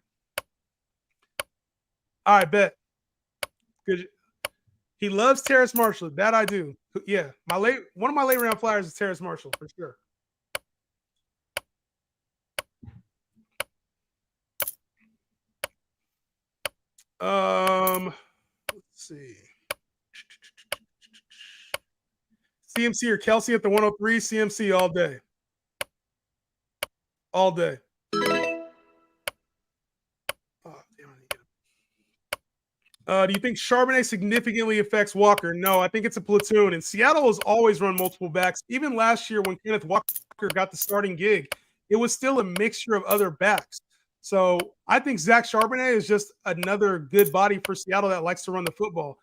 All right, bet. Good. He loves Terrace Marshall. That I do. Yeah, one of my late round flyers is Terrace Marshall for sure. Let's see. CMC or Kelsey at the 103. CMC all day. All day. Do you think Charbonnet significantly affects Walker? No, I think it's a platoon. And Seattle has always run multiple backs. Even last year when Kenneth Walker got the starting gig, it was still a mixture of other backs. So I think Zach Charbonnet is just another good body for Seattle that likes to run the football.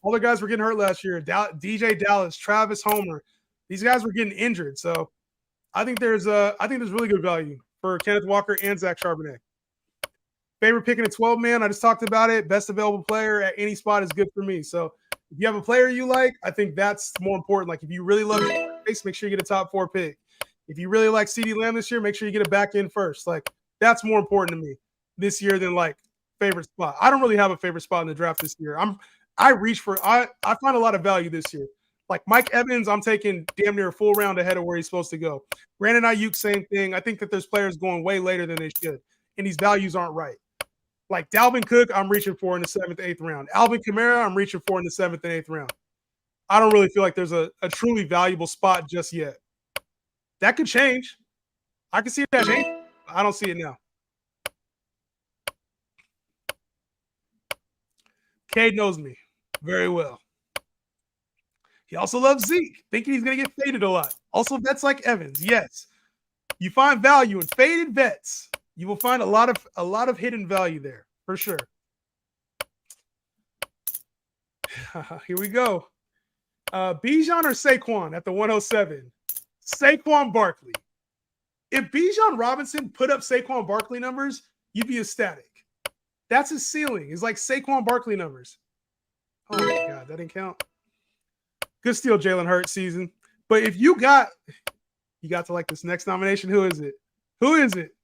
All the guys were getting hurt last year. DJ Dallas, Travis Homer. These guys were getting injured. So I think there's really good value for Kenneth Walker and Zach Charbonnet. Favorite pick in a 12-man, I just talked about it. Best available player at any spot is good for me. So if you have a player you like, I think that's more important. Like if you really love Chase, make sure you get a top 4 pick. If you really like CeeDee Lamb this year, make sure you get a back end first. Like that's more important to me. this year than like favorite spot. I don't really have a favorite spot in the draft this year. I find a lot of value this year. Like Mike Evans, I'm taking damn near a full round ahead of where he's supposed to go. Brandon Ayuk, same thing. I think that there's players going way later than they should, and these values aren't right. Like Dalvin Cook, I'm reaching for in the 7th, 8th round. Alvin Kamara, I'm reaching for in the 7th and 8th round. I don't really feel like there's a truly valuable spot just yet. That could change. I can see that change. I don't see it now. Cade knows me very well. He also loves Zeke, thinking he's going to get faded a lot. Also, vets like Evans. Yes, you find value in faded vets. You will find a lot of hidden value there for sure. Here we go. Bijan or Saquon at the 107? Saquon Barkley. If Bijan Robinson put up Saquon Barkley numbers, you'd be ecstatic. That's his ceiling. It's like Saquon Barkley numbers. Oh my God, that didn't count. Good steal, Jalen Hurts season. But if you got to like this next nomination, who is it? Who is it?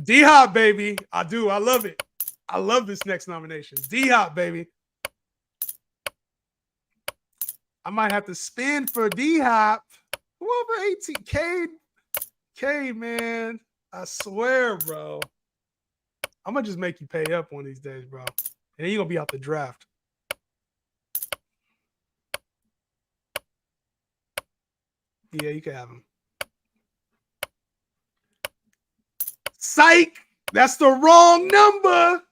D-Hop, baby. I do. I love it. I love this next nomination. D-Hop, baby. I might have to spin for D-Hop. Who over 18? Cade, man. I swear, bro. I'm going to just make you pay up one of these days, bro. And then you're going to be out the draft. Yeah, you can have him. Psych! That's the wrong number.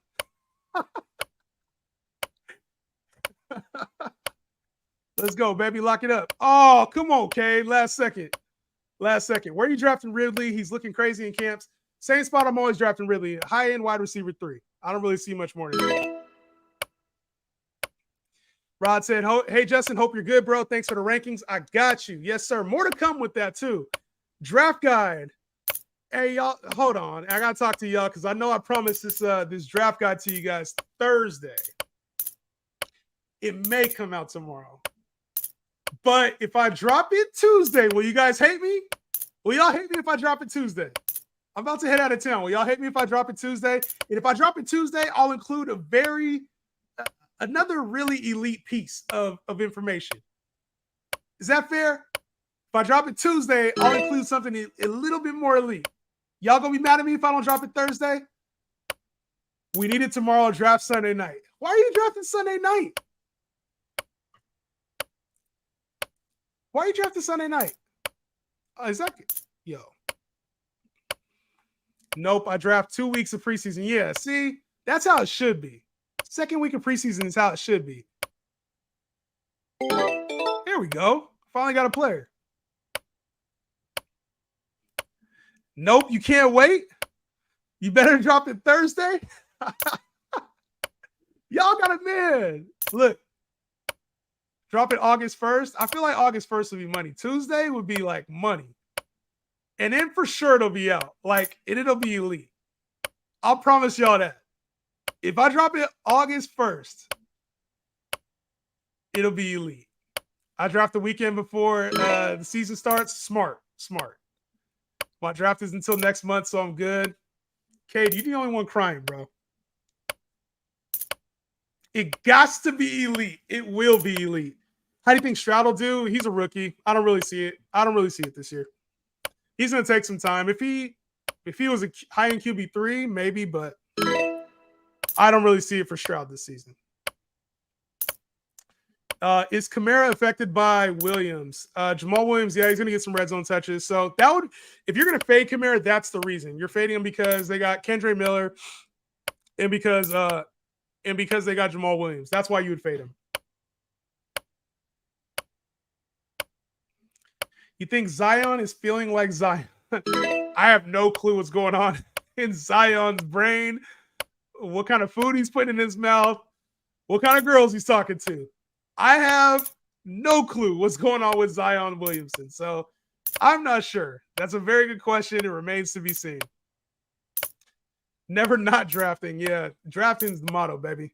Let's go, baby. Lock it up. Oh, come on, Cade. Last second. Where are you drafting Ridley? He's looking crazy in camps. Same spot I'm always drafting Ridley. High-end wide receiver 3. I don't really see much more than that. Rod said, hey, Justin, hope you're good, bro. Thanks for the rankings. I got you. Yes, sir. More to come with that, too. Draft guide. Hey, y'all, hold on. I got to talk to y'all because I know I promised this draft guide to you guys Thursday. It may come out tomorrow. But if I drop it Tuesday, will you guys hate me? Will y'all hate me if I drop it Tuesday? I'm about to head out of town. Will y'all hate me if I drop it Tuesday? And if I drop it Tuesday, I'll include another really elite piece of information. Is that fair? If I drop it Tuesday, I'll include something a little bit more elite. Y'all gonna be mad at me if I don't drop it Thursday? We need it tomorrow, draft Sunday night. Why are you drafting Sunday night? Why are you drafting Sunday night? Is that yo? Nope, I draft 2 weeks of preseason. Yeah, see, that's how it should be. Second week of preseason is how it should be. There we go. Finally got a player. Nope, you can't wait. You better drop it Thursday. Y'all got it, man. Look, drop it August 1st. I feel like August 1st would be money. Tuesday would be like money. And then for sure it'll be out. Like, it'll be elite. I'll promise y'all that. If I drop it August 1st, it'll be elite. I draft the weekend before the season starts. Smart. My draft is until next month, so I'm good. Cade, you're the only one crying, bro. It got to be elite. It will be elite. How do you think Stroud will do? He's a rookie. I don't really see it this year. He's going to take some time. If he was a high-end QB3, maybe, but I don't really see it for Stroud this season. Is Kamara affected by Williams? Jamal Williams, yeah, he's going to get some red zone touches. So that would, if you're going to fade Kamara, that's the reason. You're fading him because they got Kendre Miller and because they got Jamal Williams. That's why you would fade him. You think Zion is feeling like Zion? I have no clue what's going on in Zion's brain, what kind of food he's putting in his mouth, what kind of girls he's talking to. I have no clue what's going on with Zion Williamson. So I'm not sure. That's a very good question. It remains to be seen. Never not drafting. Yeah, drafting's the motto, baby.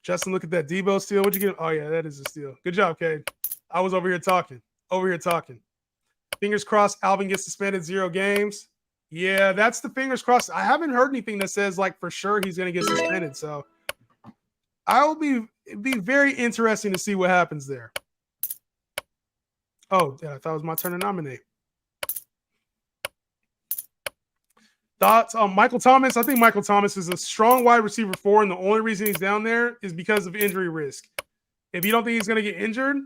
Justin, look at that Debo steal. What'd you get? Oh, yeah, that is a steal. Good job, Cade. I was over here talking. Fingers crossed Alvin gets suspended 0 games. Yeah, that's the fingers crossed. I haven't heard anything that says like for sure he's going to get suspended. So I'll be very interesting to see what happens there. Oh, yeah, I thought it was my turn to nominate. Thoughts on Michael Thomas? I think Michael Thomas is a strong wide receiver 4, and the only reason he's down there is because of injury risk. If you don't think he's going to get injured,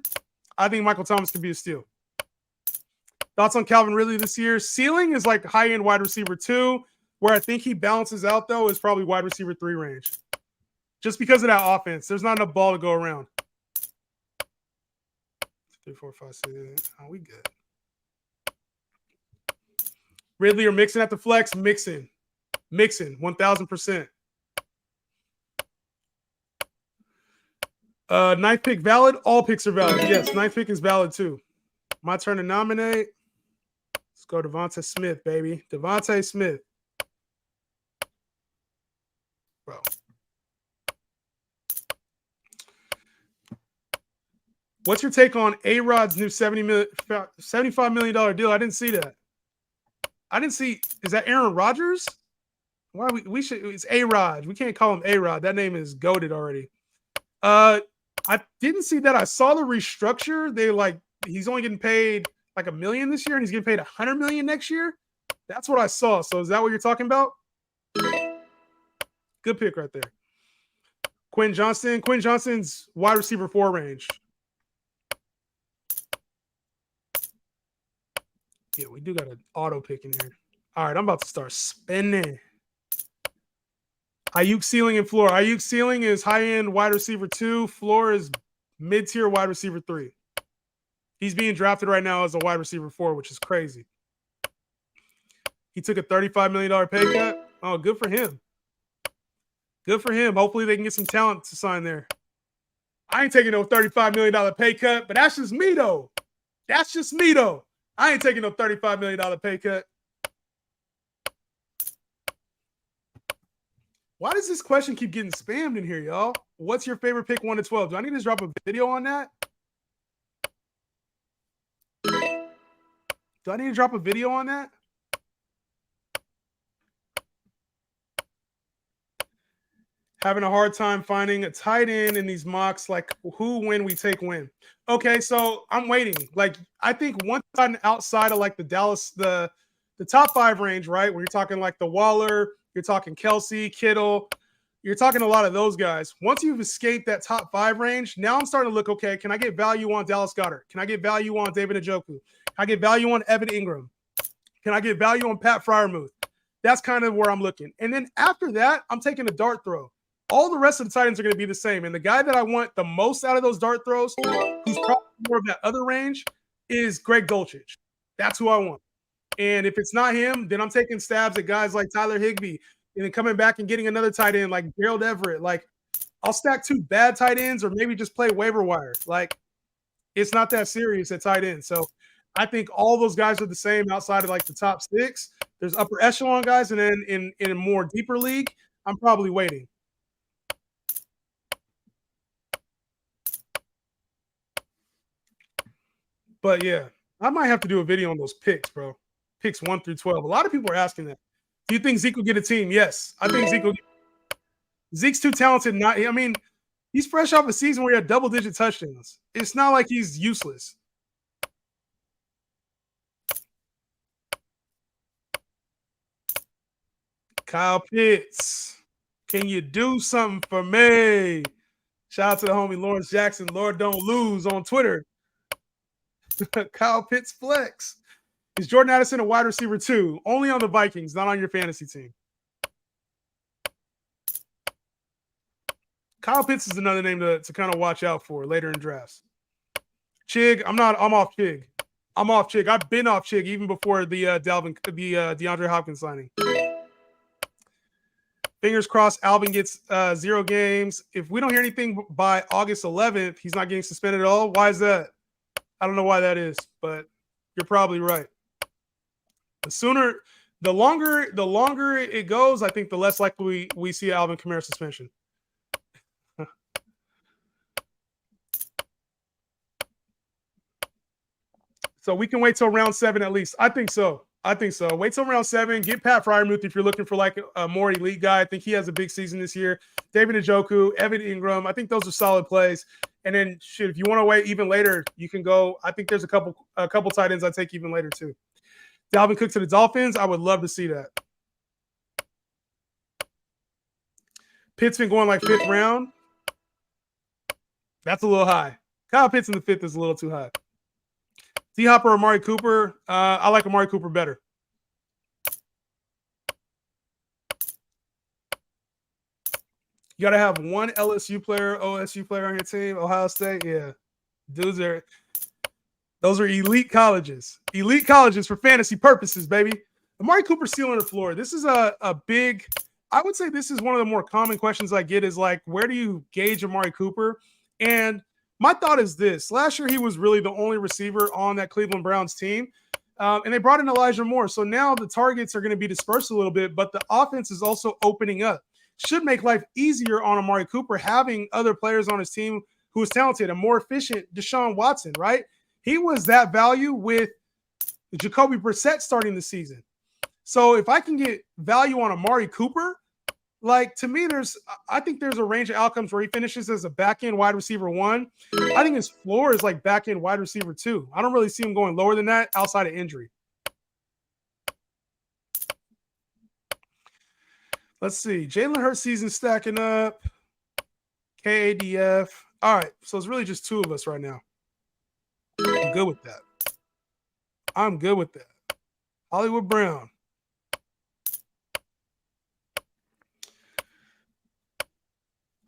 I think Michael Thomas could be a steal. Thoughts on Calvin Ridley this year? Ceiling is like high-end wide receiver 2. Where I think he balances out, though, is probably wide receiver 3 range. Just because of that offense. There's not enough ball to go around. 3, 4, 5, 6. Oh, we good. Ridley or Mixon at the flex? Mixon, 1,000%. Ninth pick valid? All picks are valid. Yes, ninth pick is valid too. My turn to nominate. Let's go Devonta Smith, baby. Devonta Smith. Bro. What's your take on A-Rod's new $75 million deal? I didn't see that. I didn't see. Is that Aaron Rodgers? Why we should? It's A-Rod. We can't call him A-Rod. That name is goated already. I didn't see that. I saw the restructure. He's only getting paid like $1 million this year, and he's getting paid $100 million next year. That's what I saw. So is that what you're talking about? Good pick right there. Quinn Johnston. Quinn Johnston's wide receiver 4 range. Yeah, we do got an auto pick in here. All right, I'm about to start spinning. Ayuk ceiling and floor. Ayuk ceiling is high-end wide receiver 2. Floor is mid-tier wide receiver 3. He's being drafted right now as a wide receiver 4, which is crazy. He took a $35 million pay cut. Oh, good for him. Good for him. Hopefully they can get some talent to sign there. I ain't taking no $35 million pay cut, but that's just me, though. That's just me, though. I ain't taking no $35 million pay cut. Why does this question keep getting spammed in here, y'all? What's your favorite pick 1 to 12? Do I need to drop a video on that? Do I need to drop a video on that? Having a hard time finding a tight end in these mocks, like who, when we take when. Okay, so I'm waiting. Like, I think one time outside of like the Dallas, the top 5 range, right? Where you're talking like the Waller, you're talking Kelsey, Kittle, you're talking a lot of those guys. Once you've escaped that top 5 range, now I'm starting to look, okay, can I get value on Dallas Goedert? Can I get value on David Njoku? Can I get value on Evan Ingram? Can I get value on Pat Freiermuth? That's kind of where I'm looking. And then after that, I'm taking a dart throw. All the rest of the tight ends are going to be the same. And the guy that I want the most out of those dart throws, who's probably more of that other range, is Greg Dulcich. That's who I want. And if it's not him, then I'm taking stabs at guys like Tyler Higbee and then coming back and getting another tight end like Gerald Everett. Like, I'll stack 2 bad tight ends or maybe just play waiver wire. Like, it's not that serious at tight end. So I think all those guys are the same outside of like the top 6. There's upper echelon guys, and then in a more deeper league, I'm probably waiting. But yeah, I might have to do a video on those picks, bro. Picks 1 through 12. A lot of people are asking that. Do you think Zeke will get a team? Yes, I think Zeke's too talented. I mean, he's fresh off a season where he had double-digit touchdowns. It's not like he's useless. Kyle Pitts, can you do something for me? Shout out to the homie Lawrence Jackson. Lord don't lose on Twitter. Kyle Pitts flex. Is Jordan Addison a wide receiver 2? Only on the Vikings, not on your fantasy team. Kyle Pitts is another name to kind of watch out for later in drafts. Chig, I'm off Chig. I've been off Chig even before the DeAndre Hopkins signing. Fingers crossed Alvin gets 0 games. If we don't hear anything by August 11th, he's not getting suspended at all. Why is that? I don't know why that is, but you're probably right. The longer it goes, I think the less likely we see Alvin Kamara suspension. So we can wait till round 7 at least. I think so. I think so. Wait till round 7. Get Pat Fryermuth if you're looking for like a more elite guy. I think he has a big season this year. David Njoku, Evan Ingram. I think those are solid plays. And then shit, if you want to wait even later, you can go. I think there's a couple tight ends I take even later too. Dalvin Cook to the Dolphins. I would love to see that. Pitt's been going like 5th round. That's a little high. Kyle Pitts in the 5th is a little too high. D Hop or Amari Cooper. I like Amari Cooper better. You got to have one LSU player, OSU player on your team. Ohio State, yeah. Those are elite colleges. Elite colleges for fantasy purposes, baby. Amari Cooper ceiling the floor. This is a big, I would say this is one of the more common questions I get is like, where do you gauge Amari Cooper? And my thought is this. Last year, he was really the only receiver on that Cleveland Browns team. And they brought in Elijah Moore. So now the targets are going to be dispersed a little bit, but the offense is also opening up. Should make life easier on Amari Cooper having other players on his team who is talented and more efficient. Deshaun Watson, right? He was that value with Jacoby Brissett starting the season. So if I can get value on Amari Cooper, like to me, I think there's a range of outcomes where he finishes as a back-end wide receiver 1. I think his floor is like back-end wide receiver 2. I don't really see him going lower than that outside of injury. Let's see. Jalen Hurts season stacking up. KADF. All right. So it's really just 2 of us right now. I'm good with that. Hollywood Brown.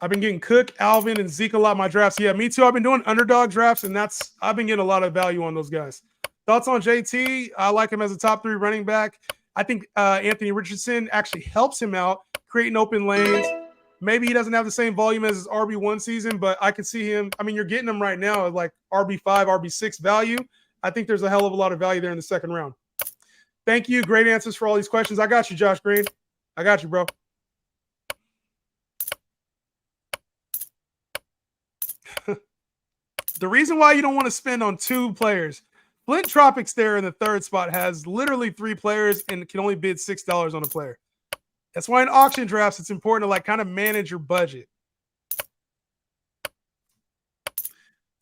I've been getting Cook, Alvin, and Zeke a lot in my drafts. Yeah, me too. I've been doing underdog drafts, and I've been getting a lot of value on those guys. Thoughts on JT? I like him as a top 3 running back. I think Anthony Richardson actually helps him out, creating open lanes. Maybe he doesn't have the same volume as his RB1 season, but I can see him. I mean, you're getting him right now at like RB5, RB6 value. I think there's a hell of a lot of value there in the 2nd round. Thank you. Great answers for all these questions. I got you, Josh Green. I got you, bro. The reason why you don't want to spend on 2 players, Flint Tropics there in the 3rd spot has literally 3 players and can only bid $6 on a player. That's why in auction drafts, it's important to like kind of manage your budget.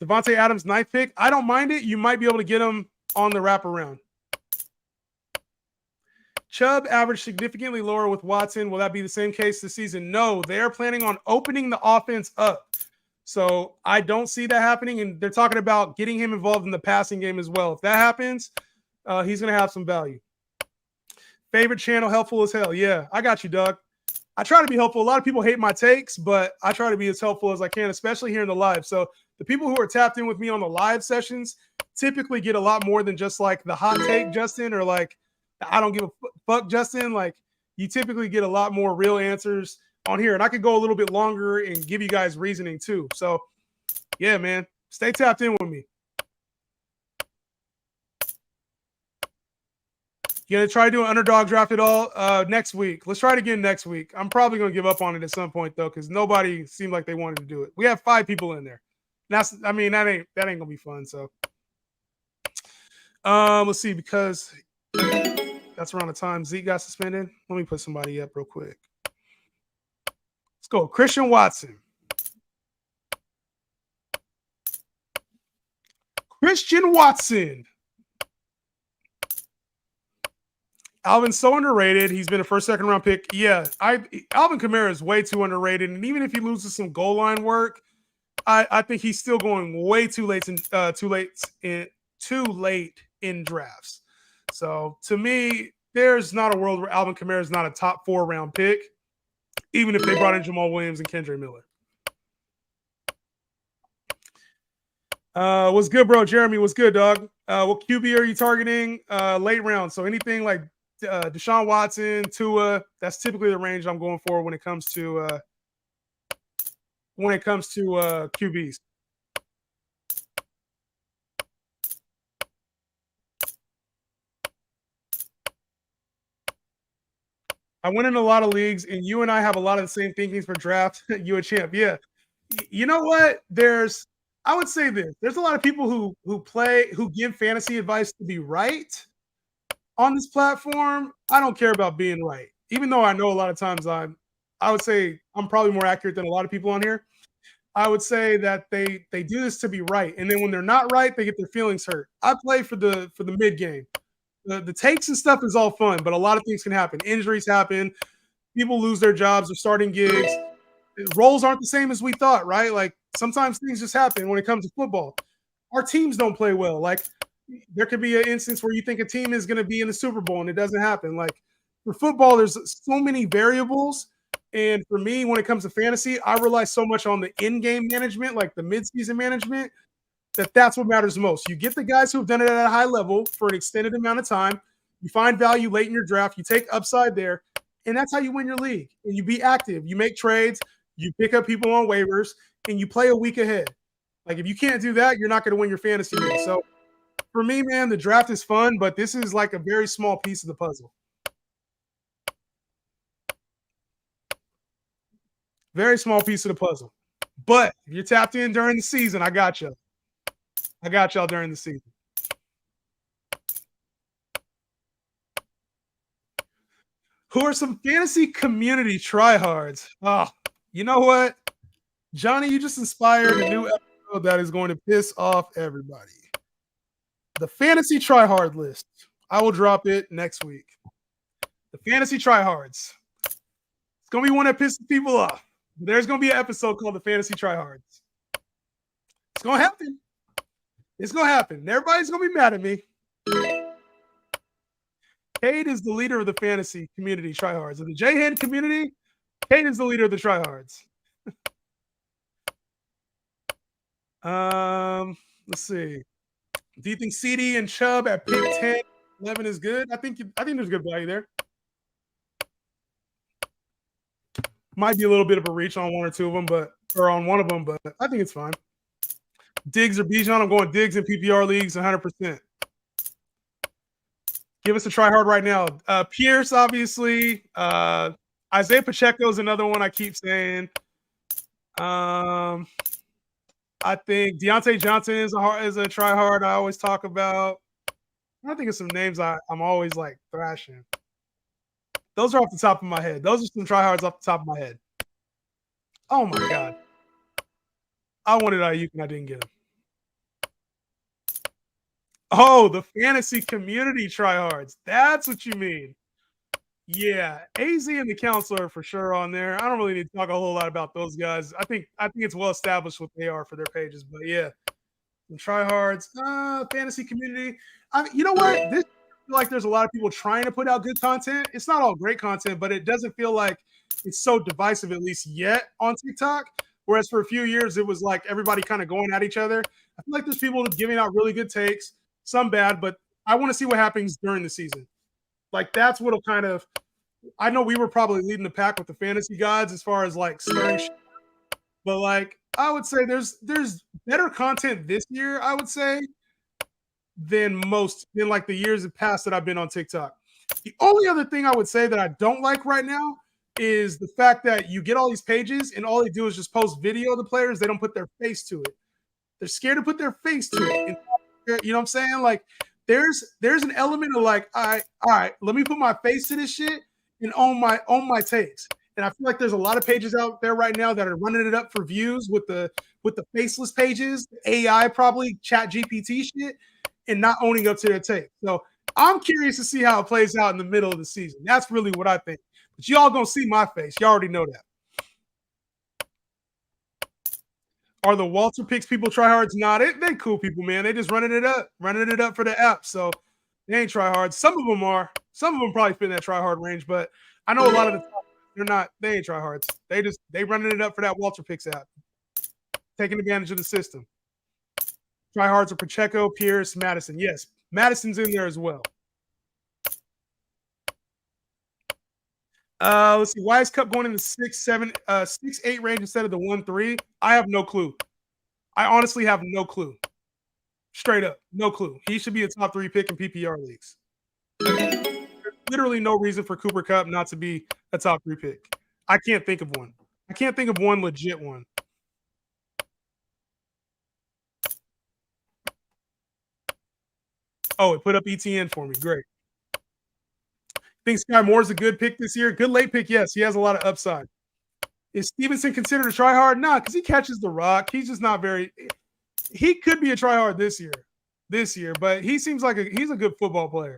Devontae Adams, 9th pick. I don't mind it. You might be able to get him on the wraparound. Chubb averaged significantly lower with Watson. Will that be the same case this season? No, they are planning on opening the offense up. So I don't see that happening. And they're talking about getting him involved in the passing game as well. If that happens, he's going to have some value. Favorite channel, helpful as hell. Yeah, I got you, Doug. I try to be helpful. A lot of people hate my takes, but I try to be as helpful as I can, especially here in the live. So the people who are tapped in with me on the live sessions typically get a lot more than just like the hot take, Justin, or like I don't give a fuck, Justin. Like you typically get a lot more real answers on here. And I could go a little bit longer and give you guys reasoning too. So yeah, man, stay tapped in with me. You gonna try to do an underdog draft at all next week? Let's try it again next week. I'm probably gonna give up on it at some point though, because nobody seemed like they wanted to do it. We have 5 people in there. That ain't gonna be fun. So let's see, because that's around the time Zeke got suspended. Let me put somebody up real quick. Let's go. Christian Watson. Alvin's so underrated. He's been a 1st, 2nd round pick. Yeah, Alvin Kamara is way too underrated. And even if he loses some goal line work, I think he's still going way too late in drafts. So to me, there's not a world where Alvin Kamara is not a top 4 round pick, even if they brought in Jamal Williams and Kendre Miller. What's good, bro? Jeremy, what's good, dog? What QB are you targeting? Late round. So anything like Deshaun Watson, Tua, that's typically the range I'm going for when it comes to QBs. I went in a lot of leagues, and you and I have a lot of the same thinkings for draft. You a champ, yeah. You know what? I would say this. There's a lot of people who give fantasy advice to be right on this platform, I don't care about being right. Even though I know a lot of times I would say I'm probably more accurate than a lot of people on here. I would say that they do this to be right, and then when they're not right, they get their feelings hurt. I play for the mid game. The takes and stuff is all fun, but a lot of things can happen. Injuries happen. People lose their jobs or starting gigs. Roles aren't the same as we thought, right? Like sometimes things just happen when it comes to football. Our teams don't play well. Like there could be an instance where you think a team is going to be in the Super Bowl and it doesn't happen. Like for football, there's so many variables. And for me, when it comes to fantasy, I rely so much on the in-game management, like the mid-season management, that's what matters most. You get the guys who have done it at a high level for an extended amount of time. You find value late in your draft. You take upside there, and that's how you win your league. And you be active. You make trades. You pick up people on waivers, and you play a week ahead. Like if you can't do that, you're not going to win your fantasy league. So for me, man, the draft is fun, but this is like a very small piece of the puzzle. Very small piece of the puzzle. But if you're tapped in during the season, I got you. I got y'all during the season. Who are some fantasy community tryhards? Oh, you know what? Johnny, you just inspired a new episode that is going to piss off everybody. The fantasy tryhard list. I will drop it next week. The fantasy tryhards. It's going to be one that pisses people off. There's going to be an episode called the fantasy tryhards. It's going to happen. It's going to happen. Everybody's going to be mad at me. Cade is the leader of the fantasy community tryhards. Of the J-Head community, Cade is the leader of the tryhards. Let's see. Do you think CD and Chubb at pick 10, 11 is good? I think there's good value there. Might be a little bit of a reach on one or two of them, or on one of them, but I think it's fine. Diggs or Bijan, I'm going Diggs in PPR leagues 100%. Give us a try hard right now. Pierce, obviously. Isaiah Pacheco is another one I keep saying. I think Deontay Johnson is a try hard I always talk about. I think of some names I'm always like thrashing. Those are off the top of my head. Those are some try hards off the top of my head. Oh my god. I wanted Ayuk and I didn't get him. Oh, the fantasy community tryhards. That's what you mean. Yeah, AZ and the counselor for sure on there. I don't really need to talk a whole lot about those guys. I think it's well established what they are for their pages. But yeah, some tryhards, fantasy community. You know what? This like there's a lot of people trying to put out good content. It's not all great content, but it doesn't feel like it's so divisive at least yet on TikTok. Whereas for a few years it was like everybody kind of going at each other. I feel like there's people giving out really good takes, some bad, but I want to see what happens during the season. Like that's what'll kind of. I know we were probably leading the pack with the fantasy gods as far as like stirring shit, but like I would say there's better content this year. I would say than like the years past that I've been on TikTok. The only other thing I would say that I don't like right now is the fact that you get all these pages and all they do is just post video of the players. They don't put their face to it. They're scared to put their face to it. And, you know what I'm saying? Like there's an element of like, all right, let me put my face to this shit and own my takes. And I feel like there's a lot of pages out there right now that are running it up for views with the faceless pages, AI probably chat GPT shit, and not owning up to their take. So I'm curious to see how it plays out in the middle of the season. That's really what I think. But y'all gonna see my face. Y'all already know that. Are the Walter picks people tryhards? Nah, they cool people, man. They just running it up for the app. So they ain't tryhards. Some of them are. Some of them probably fit in that tryhard range, but I know a lot of the they're not. They ain't tryhards. They running it up for that Walter picks app, taking advantage of the system. Tryhards are Pacheco, Pierce, Madison. Yes, Madison's in there as well. Let's see. Why is Cup going in the 6-7, 6-8 range instead of the 1-3? I have no clue. I honestly have no clue. Straight up, no clue. He should be a top 3 pick in PPR leagues. There's literally no reason for Cooper Kupp not to be a top 3 pick. I can't think of one. I can't think of one legit one. Oh, it put up ETN for me. Great. Think Sky Moore's a good pick this year? Good late pick, yes. He has a lot of upside. Is Stevenson considered a tryhard? Nah, because he catches the rock. He's just not very. He could be a tryhard this year, but he seems like he's a good football player.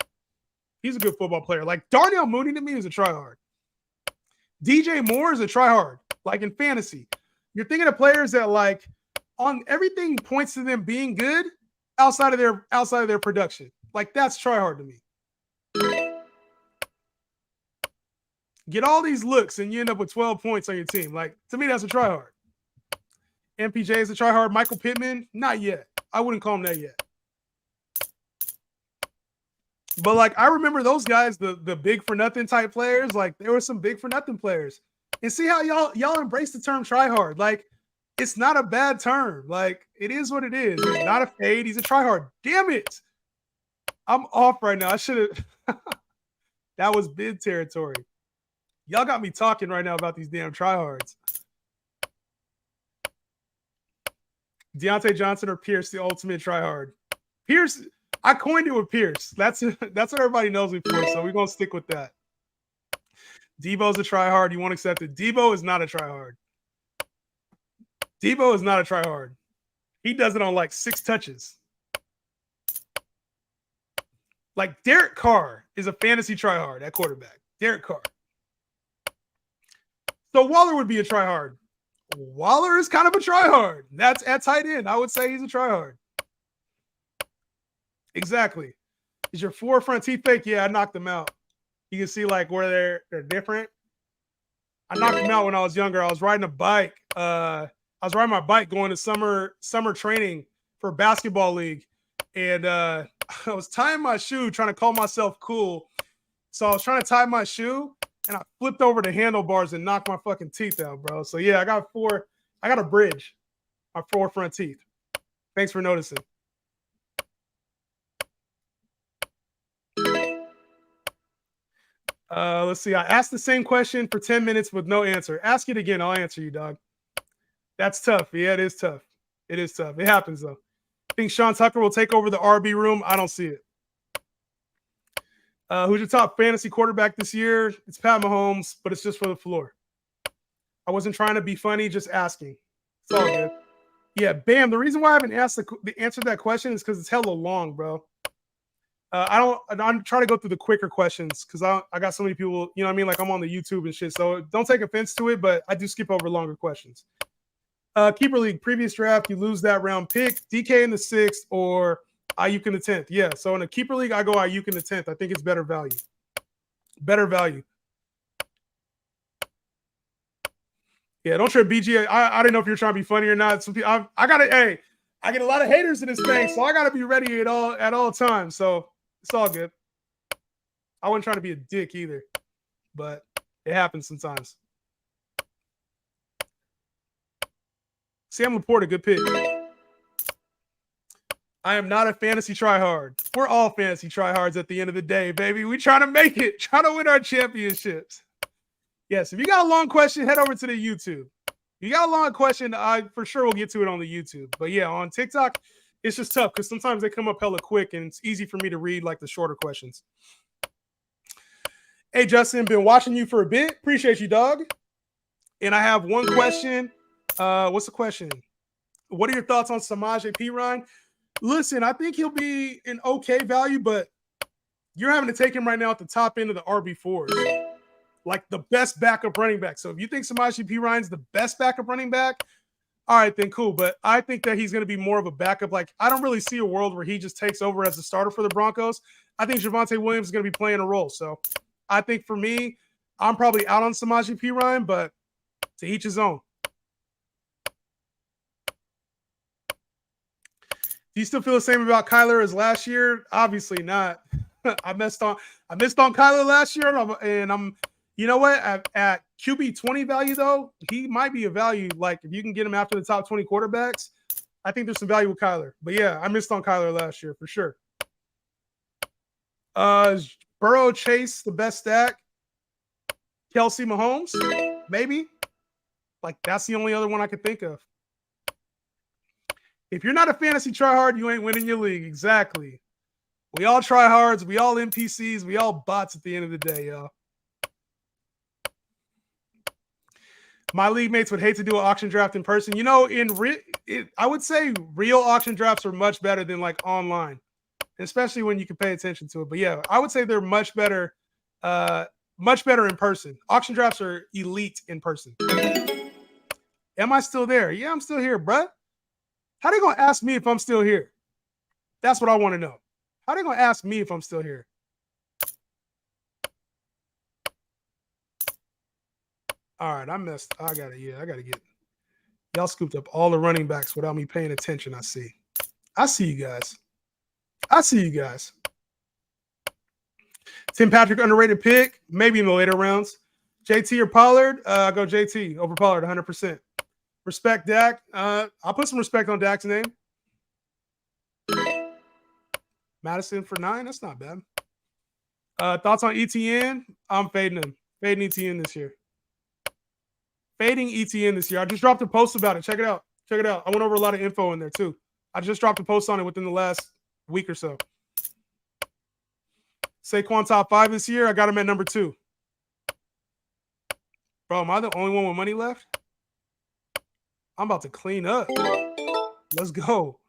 He's a good football player. Like Darnell Mooney to me is a tryhard. DJ Moore is a tryhard, like in fantasy. You're thinking of players that like on everything points to them being good outside of their production. Like that's tryhard to me. Get all these looks and you end up with 12 points on your team. Like to me, that's a tryhard. MPJ is a tryhard. Michael Pittman, not yet. I wouldn't call him that yet. But like I remember those guys, the big for nothing type players. Like there were some big for nothing players. And see how y'all embrace the term tryhard. Like it's not a bad term. Like it is what it is. He's not a fade. He's a tryhard. Damn it! I'm off right now. I should have. That was bid territory. Y'all got me talking right now about these damn tryhards. Deontay Johnson or Pierce, the ultimate tryhard. Pierce, I coined it with Pierce. That's what everybody knows me for, so we're going to stick with that. Debo's a tryhard. You won't accept it. Debo is not a tryhard. Debo is not a tryhard. He does it on like 6 touches. Like Derek Carr is a fantasy tryhard at quarterback. Derek Carr. So Waller would be a tryhard. Waller is kind of a tryhard. That's at tight end. I would say he's a tryhard. Exactly. Is your 4 front teeth fake? Yeah, I knocked them out. You can see like where they're different. I knocked them out when I was younger. I was riding a bike. I was riding my bike going to summer training for a basketball league. And I was tying my shoe, trying to call myself cool. So I was trying to tie my shoe, and I flipped over the handlebars and knocked my fucking teeth out, bro. So yeah, I got a bridge. My 4 front teeth. Thanks for noticing. Let's see. I asked the same question for 10 minutes with no answer. Ask it again. I'll answer you, dog. That's tough. Yeah, it is tough. It is tough. It happens, though. Think Sean Tucker will take over the RB room? I don't see it. Who's your top fantasy quarterback this year? It's Pat Mahomes, but it's just for the floor. I wasn't trying to be funny, just asking. It's all good. Yeah, bam. The reason why I haven't answered that question is because it's hella long, bro. I'm trying to go through the quicker questions because I got so many people, you know what I mean? Like I'm on the YouTube and shit. So don't take offense to it, but I do skip over longer questions. Keeper League, previous draft, you lose that round pick. DK in the 6th or Ayuk in the 10th. Yeah, so in a Keeper League, I go Ayuk in the 10th. I think it's better value. Better value. Yeah, don't trip BG. I didn't know if you're trying to be funny or not. Some people, I get a lot of haters in this thing, so I got to be ready at all times. So it's all good. I wasn't trying to be a dick either, but it happens sometimes. Sam Laporte, a good pick. I am not a fantasy tryhard. We're all fantasy tryhards at the end of the day, baby. We trying to make it, trying to win our championships. Yes, if you got a long question, head over to the YouTube. You got a long question, I for sure will get to it on the YouTube. But yeah, on TikTok, it's just tough because sometimes they come up hella quick and it's easy for me to read like the shorter questions. Hey, Justin, been watching you for a bit. Appreciate you, dog. And I have one question. What's the question? What are your thoughts on Samaje Perine? Listen, I think he'll be an okay value, but you're having to take him right now at the top end of the RB4s. Like the best backup running back. So if you think Samaje Perine's the best backup running back, all right, then cool. But I think that he's going to be more of a backup. Like, I don't really see a world where he just takes over as a starter for the Broncos. I think Javonte Williams is going to be playing a role. So I think for me, I'm probably out on Samaje Perine, but to each his own. Do you still feel the same about Kyler as last year? Obviously not. I missed on Kyler last year, and I'm you know what? At QB 20 value, though, he might be a value. Like, if you can get him after the top 20 quarterbacks, I think there's some value with Kyler. But, yeah, I missed on Kyler last year for sure. Burrow, Chase, the best stack. Kelsey, Mahomes, maybe. Like, that's the only other one I could think of. If you're not a fantasy tryhard, you ain't winning your league. Exactly. We all try hards. We all NPCs. We all bots at the end of the day, y'all. My league mates would hate to do an auction draft in person. You know, I would say real auction drafts are much better than like online, especially when you can pay attention to it. But yeah, I would say they're much better in person. Auction drafts are elite in person. Am I still there? Yeah, I'm still here, bruh. How they gonna ask me if I'm still here? That's what I want to know. How they gonna ask me if I'm still here? All right, I messed. I gotta get. Y'all scooped up all the running backs without me paying attention. I see you guys. Tim Patrick, underrated pick, maybe in the later rounds. JT or Pollard? I go JT over Pollard 100%. Respect Dak. I'll put some respect on Dak's name. Madison for 9. That's not bad. Thoughts on ETN? I'm fading him. Fading ETN this year. I just dropped a post about it. Check it out. I went over a lot of info in there too. I just dropped a post on it within the last week or so. Saquon top 5 this year. I got him at number 2. Bro, am I the only one with money left? I'm about to clean up. Let's go.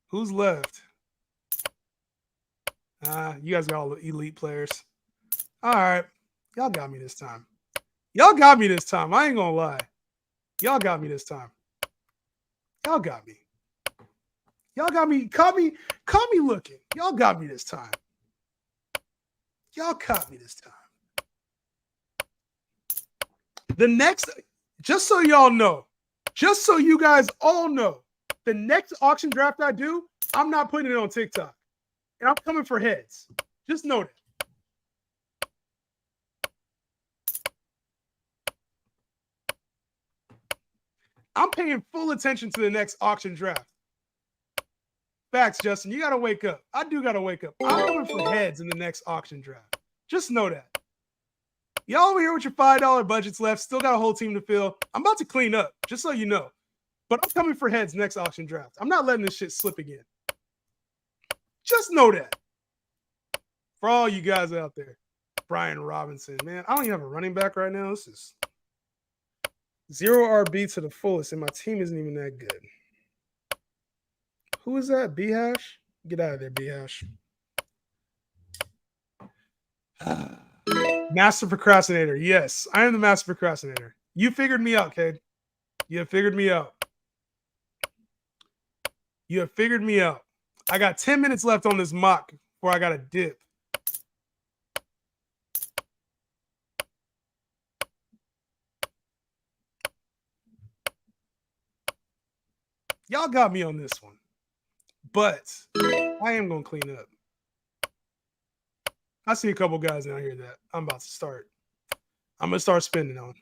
Who's left? You guys got all the elite players. All right. Y'all got me this time. I ain't gonna lie. Y'all got me this time. Caught me looking. Y'all got me this time. The next, just so y'all know, just so you guys all know, the next auction draft I do, I'm not putting it on TikTok. And I'm coming for heads. Just know that. I'm paying full attention to the next auction draft. Facts, Justin. You got to wake up. I do got to wake up. I'm coming for heads in the next auction draft. Just know that. Y'all over here with your $5 budgets left, still got a whole team to fill. I'm about to clean up, just so you know. But I'm coming for heads next auction draft. I'm not letting this shit slip again. Just know that. For all you guys out there. Brian Robinson, man. I don't even have a running back right now. This is 0 RB to the fullest, and my team isn't even that good. Who is that? B-Hash? Get out of there, B-Hash. Master procrastinator. Yes, I am the master procrastinator. You figured me out, Cade. You have figured me out. I got 10 minutes left on this mock before I got to dip. Y'all got me on this one. But I am going to clean up. I see a couple guys down here that I'm about to start. I'm going to start spending on.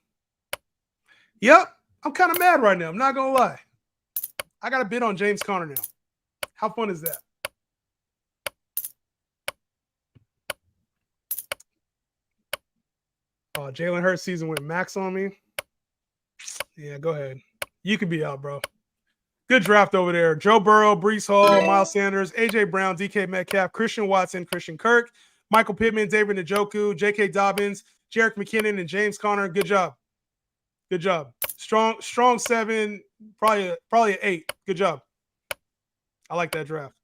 Yep, I'm kind of mad right now. I'm not going to lie. I got a bid on James Conner now. How fun is that? Oh, Jalen Hurts season went max on me. Yeah, go ahead. You could be out, bro. Good draft over there. Joe Burrow, Breece Hall, Miles Sanders, A.J. Brown, DK Metcalf, Christian Watson, Christian Kirk, Michael Pittman, David Njoku, J.K. Dobbins, Jerick McKinnon, and James Conner. Good job. Strong 7, probably an 8. Good job. I like that draft.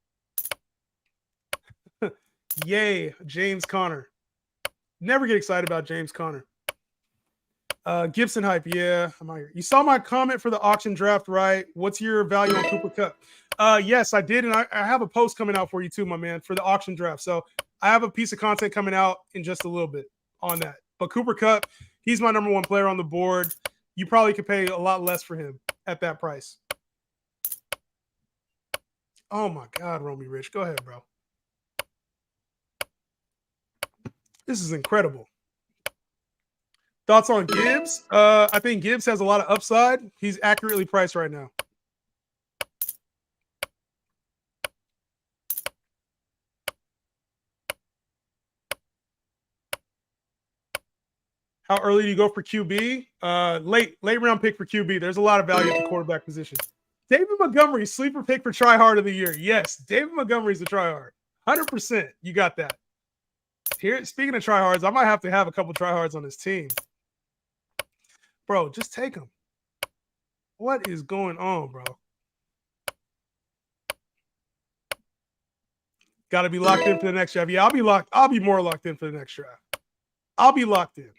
Yay, James Conner. Never get excited about James Conner. Gibson hype, yeah. I'm out here. You saw my comment for the auction draft, right? What's your value on Cooper Kupp? Yes, I did, and I have a post coming out for you too, my man, for the auction draft. So I have a piece of content coming out in just a little bit on that. But Cooper Kupp, he's my number 1 player on the board. You probably could pay a lot less for him at that price. Oh my God, Romy Rich. Go ahead, bro. This is incredible. Thoughts on Gibbs? I think Gibbs has a lot of upside. He's accurately priced right now. How early do you go for QB? Late round pick for QB. There's a lot of value at the quarterback position. David Montgomery, sleeper pick for tryhard of the year. Yes, David Montgomery's a tryhard. 100%. You got that. Here, speaking of tryhards, I might have to have a couple tryhards on this team. Bro, just take them. What is going on, bro? Got to be locked in for the next draft. Yeah, I'll be locked. I'll be more locked in for the next draft. I'll be locked in.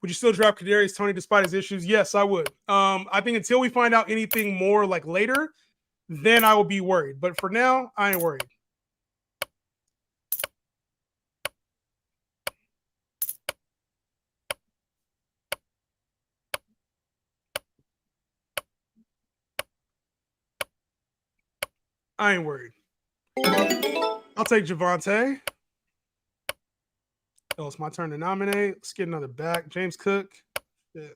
Would you still draft Kadarius Toney despite his issues? Yes, I would. I think until we find out anything more like later, then I will be worried. But for now, I ain't worried. I ain't worried. I'll take Javonte. Oh, it's my turn to nominate. Let's get another back. James Cook. Yeah.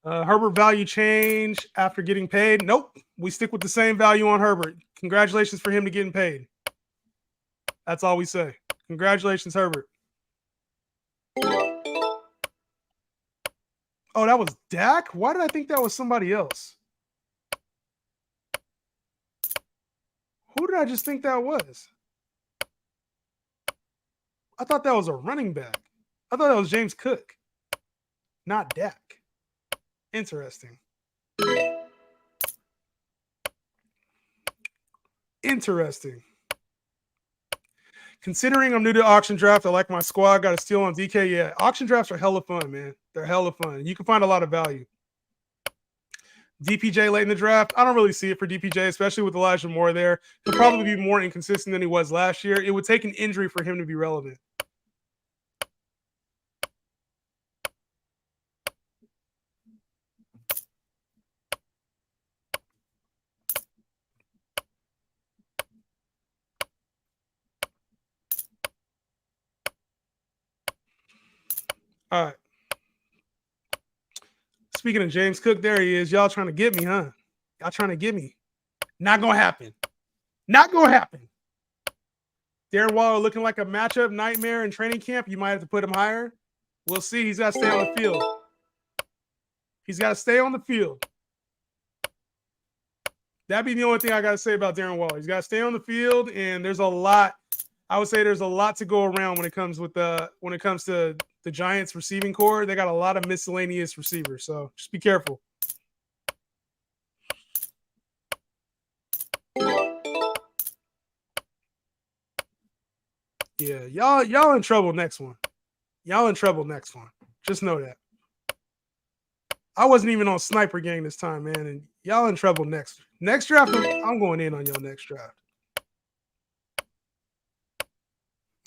Herbert value change after getting paid? Nope. We stick with the same value on Herbert. Congratulations for him to getting paid. That's all we say. Congratulations, Herbert. Oh, that was Dak? Why did I think that was somebody else? Who did I just think that was? I thought that was a running back. I thought that was James Cook, not Dak. Interesting. Interesting. Considering I'm new to auction draft, I like my squad. Got a steal on DK. Yeah, auction drafts are hella fun, man. They're hella fun. You can find a lot of value. DPJ late in the draft, I don't really see it for DPJ, especially with Elijah Moore there. He'll probably be more inconsistent than he was last year. It would take an injury for him to be relevant. All right. Speaking of James Cook, there he is. Y'all trying to get me, huh? Y'all trying to get me. Not going to happen. Not going to happen. Darren Waller looking like a matchup nightmare in training camp. You might have to put him higher. We'll see. He's got to stay on the field. He's got to stay on the field. That'd be the only thing I got to say about Darren Waller. He's got to stay on the field, and there's a lot. I would say there's a lot to go around when it comes to the Giants receiving core. They got a lot of miscellaneous receivers, so just be careful. Yeah, y'all in trouble next one. Y'all in trouble next one. Just know that. I wasn't even on Sniper Gang this time, man, and y'all in trouble next draft. I'm going in on y'all next draft.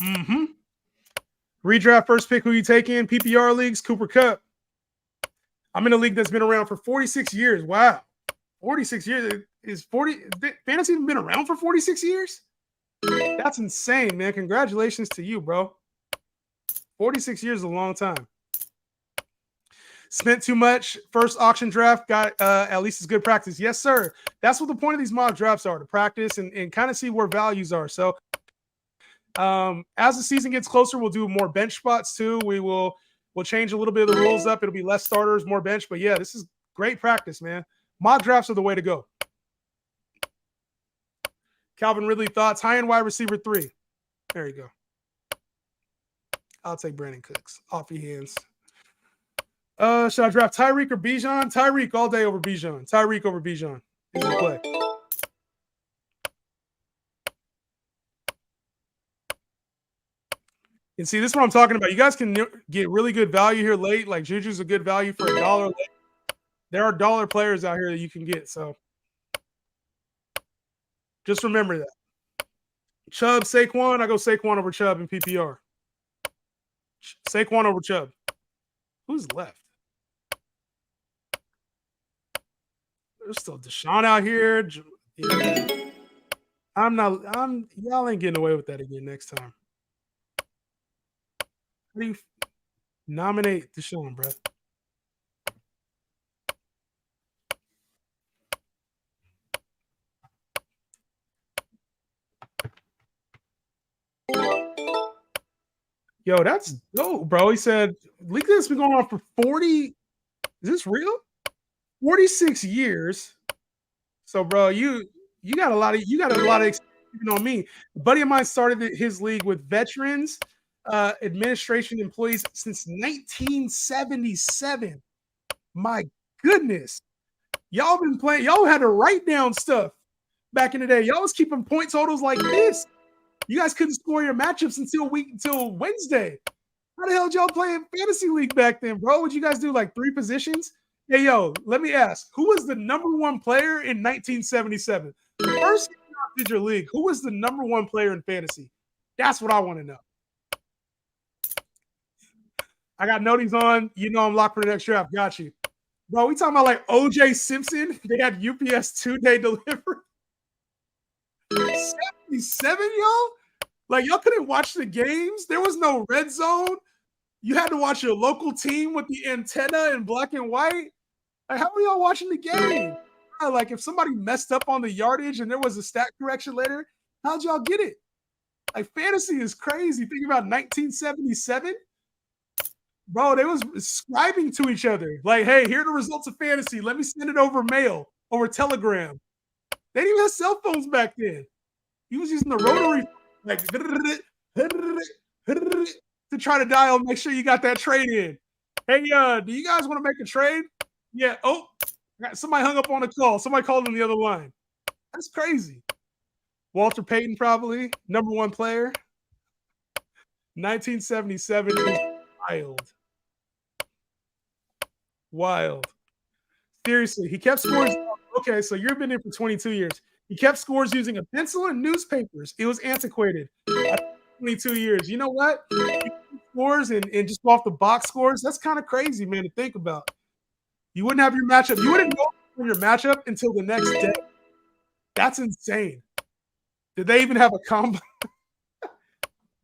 Mm-hmm. Redraft first pick. Who you take in? PPR leagues. Cooper Kupp. I'm in a league that's been around for 46 years. Wow, 46 years is 40. Fantasy been around for 46 years. That's insane, man. Congratulations to you, bro. 46 years is a long time. Spent too much. First auction draft got at least as good practice. Yes, sir. That's what the point of these mock drafts are, to practice and kind of see where values are. So as the season gets closer, we'll do more bench spots too. We'll change a little bit of the rules up. It'll be less starters, more bench. But yeah, this is great practice, man. Mock drafts are the way to go. Calvin Ridley thoughts. High-end wide receiver 3. There you go. I'll take Brandon Cooks off your hands. Should I draft Tyreek or Bijan? Tyreek all day over Bijan. Tyreek over Bijan is the play. And see, this is what I'm talking about. You guys can get really good value here late. Like Juju's a good value for $1 late. There are dollar players out here that you can get. So just remember that. Chubb, Saquon. I go Saquon over Chubb in PPR. Saquon over Chubb. Who's left? There's still Deshaun out here. Yeah. Y'all ain't getting away with that again next time. How do you nominate Deshaun, bro? Yo, that's dope, bro. He said, League this been going on for 40. Is this real? 46 years. So, bro, you got a lot of experience on me. A buddy of mine started his league with veterans, administration employees since 1977. My goodness. Y'all been playing, y'all had to write down stuff back in the day. Y'all was keeping point totals like this. You guys couldn't score your matchups until Wednesday. How the hell did y'all play in fantasy league back then, bro? Would you guys do like 3 positions? Hey, yo, let me ask, who was the #1 player in 1977? The first year you did your league, who was the #1 player in fantasy? That's what I want to know. I got noties on. You know I'm locked for the next draft. Got you. Bro, we talking about like OJ Simpson. They had UPS 2-day delivery. 77, y'all? Like, y'all couldn't watch the games. There was no red zone. You had to watch your local team with the antenna in black and white. Like, how are y'all watching the game? Like, if somebody messed up on the yardage and there was a stat correction later, how'd y'all get it? Like, fantasy is crazy. Think about 1977. Bro, they was scribing to each other. Like, hey, here are the results of fantasy. Let me send it over mail, over Telegram. They didn't even have cell phones back then. He was using the rotary, like, to try to dial, make sure you got that trade in. Hey, do you guys want to make a trade? Yeah. Oh, somebody hung up on a call. Somebody called on the other line. That's crazy. Walter Payton, probably #1 player. 1977 is wild. Wild. Seriously, he kept scores. Okay, so you've been in for 22 years. He kept scores using a pencil and newspapers. It was antiquated. 22 years. You know what? Scores and just off the box scores. That's kind of crazy, man, to think about. You wouldn't have your matchup. You wouldn't know your matchup until the next day. That's insane. Did they even have a combo?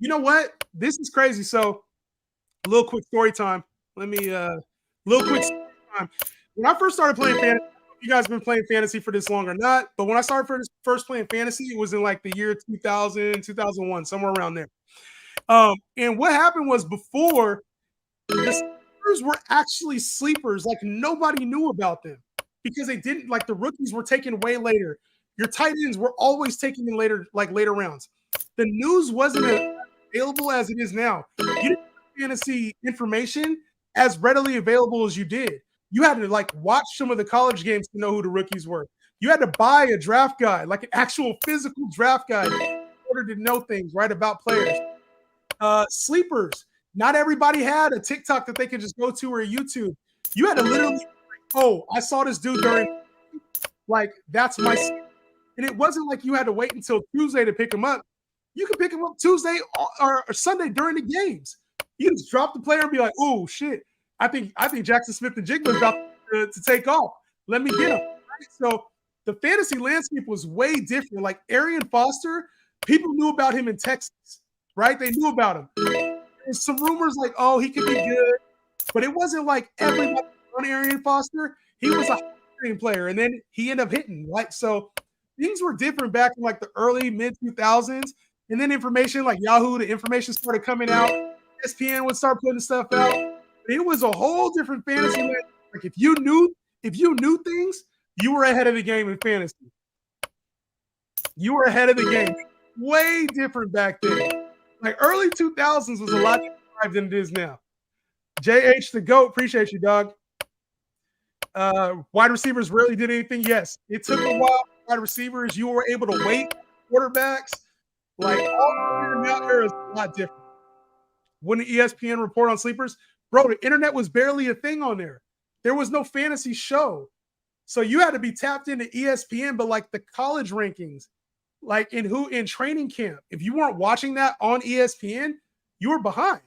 You know what? This is crazy. So, a little quick story time. Let me, little quick story time. When I first started playing fantasy, you guys have been playing fantasy for this long or not, but when I started first playing fantasy, it was in like the year 2000, 2001, somewhere around there. And what happened was before, the sleepers were actually sleepers. Like, nobody knew about them because they didn't, like, the rookies were taken way later. Your tight ends were always taken in later rounds. The news wasn't as available as it is now. You didn't have fantasy information as readily available as you did. You had to like watch some of the college games to know who the rookies were. You had to buy a draft guide, like an actual physical draft guide, in order to know things right about players. Sleepers. Not everybody had a TikTok that they could just go to or a YouTube. You had to literally, like, oh, I saw this dude during, like, that's my. And it wasn't like you had to wait until Tuesday to pick him up. You could pick him up Tuesday or Sunday during the games. You just drop the player and be like, oh shit, I think Jackson Smith and Jigba is about to take off. Let me get him. Right? So the fantasy landscape was way different. Like Arian Foster, people knew about him in Texas, right? They knew about him. There's some rumors like, oh, he could be good, but it wasn't like everybody on Arian Foster. He was a player, and then he ended up hitting. Like, so things were different back in like the early mid 2000s, and then information like Yahoo, the information started coming out. ESPN would start putting stuff out. It was a whole different fantasy. Like if you knew things, you were ahead of the game in fantasy. You were ahead of the game. Way different back then. Like early 2000s was a lot different than it is now. JH the GOAT, appreciate you, dog. Wide receivers rarely did anything. Yes, it took a while. Wide receivers, you were able to wait. Quarterbacks, like all the era is a lot different. When the ESPN report on sleepers, bro, the internet was barely a thing on there. There was no fantasy show. So you had to be tapped into ESPN, but like the college rankings, like in training camp, if you weren't watching that on ESPN, you were behind.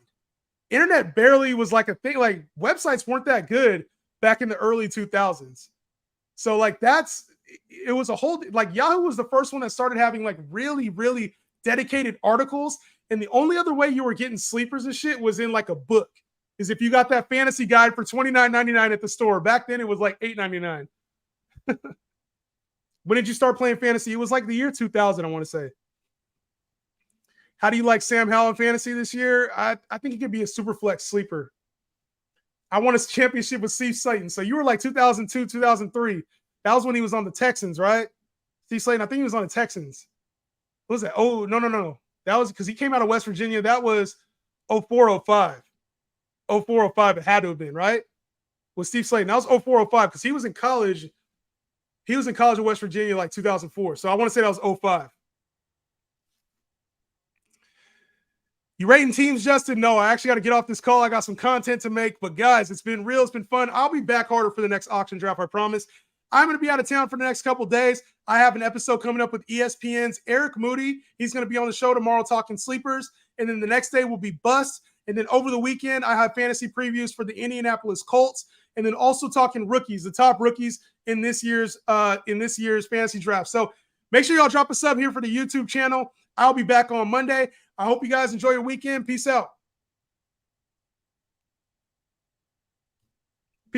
Internet barely was like a thing. Like websites weren't that good back in the early 2000s. So like it was a whole, like Yahoo was the first one that started having like really, really dedicated articles. And the only other way you were getting sleepers and shit was in like a book. Is if you got that fantasy guide for $29.99 at the store. Back then it was like $8.99. When did you start playing fantasy? It was like the year 2000, I want to say. How do you like Sam Howell in fantasy this year? I think he could be a super flex sleeper. I won a championship with Steve Slayton. So you were like 2002, 2003. That was when he was on the Texans, right? Steve Slayton, I think he was on the Texans. What was that? Oh, no. That was because he came out of West Virginia. That was 04, 05. 04, 05, it had to have been, right? With Steve Slayton. That was 04, 05 because he was in college. He was in college in West Virginia like 2004. So I want to say that was 05. You rating teams, Justin? No, I actually got to get off this call. I got some content to make. But guys, it's been real. It's been fun. I'll be back harder for the next auction draft, I promise. I'm going to be out of town for the next couple days. I have an episode coming up with ESPN's Eric Moody. He's going to be on the show tomorrow talking sleepers. And then the next day will be Bust. And then over the weekend, I have fantasy previews for the Indianapolis Colts. And then also talking rookies, the top rookies in this year's fantasy draft. So make sure y'all drop a sub here for the YouTube channel. I'll be back on Monday. I hope you guys enjoy your weekend. Peace out.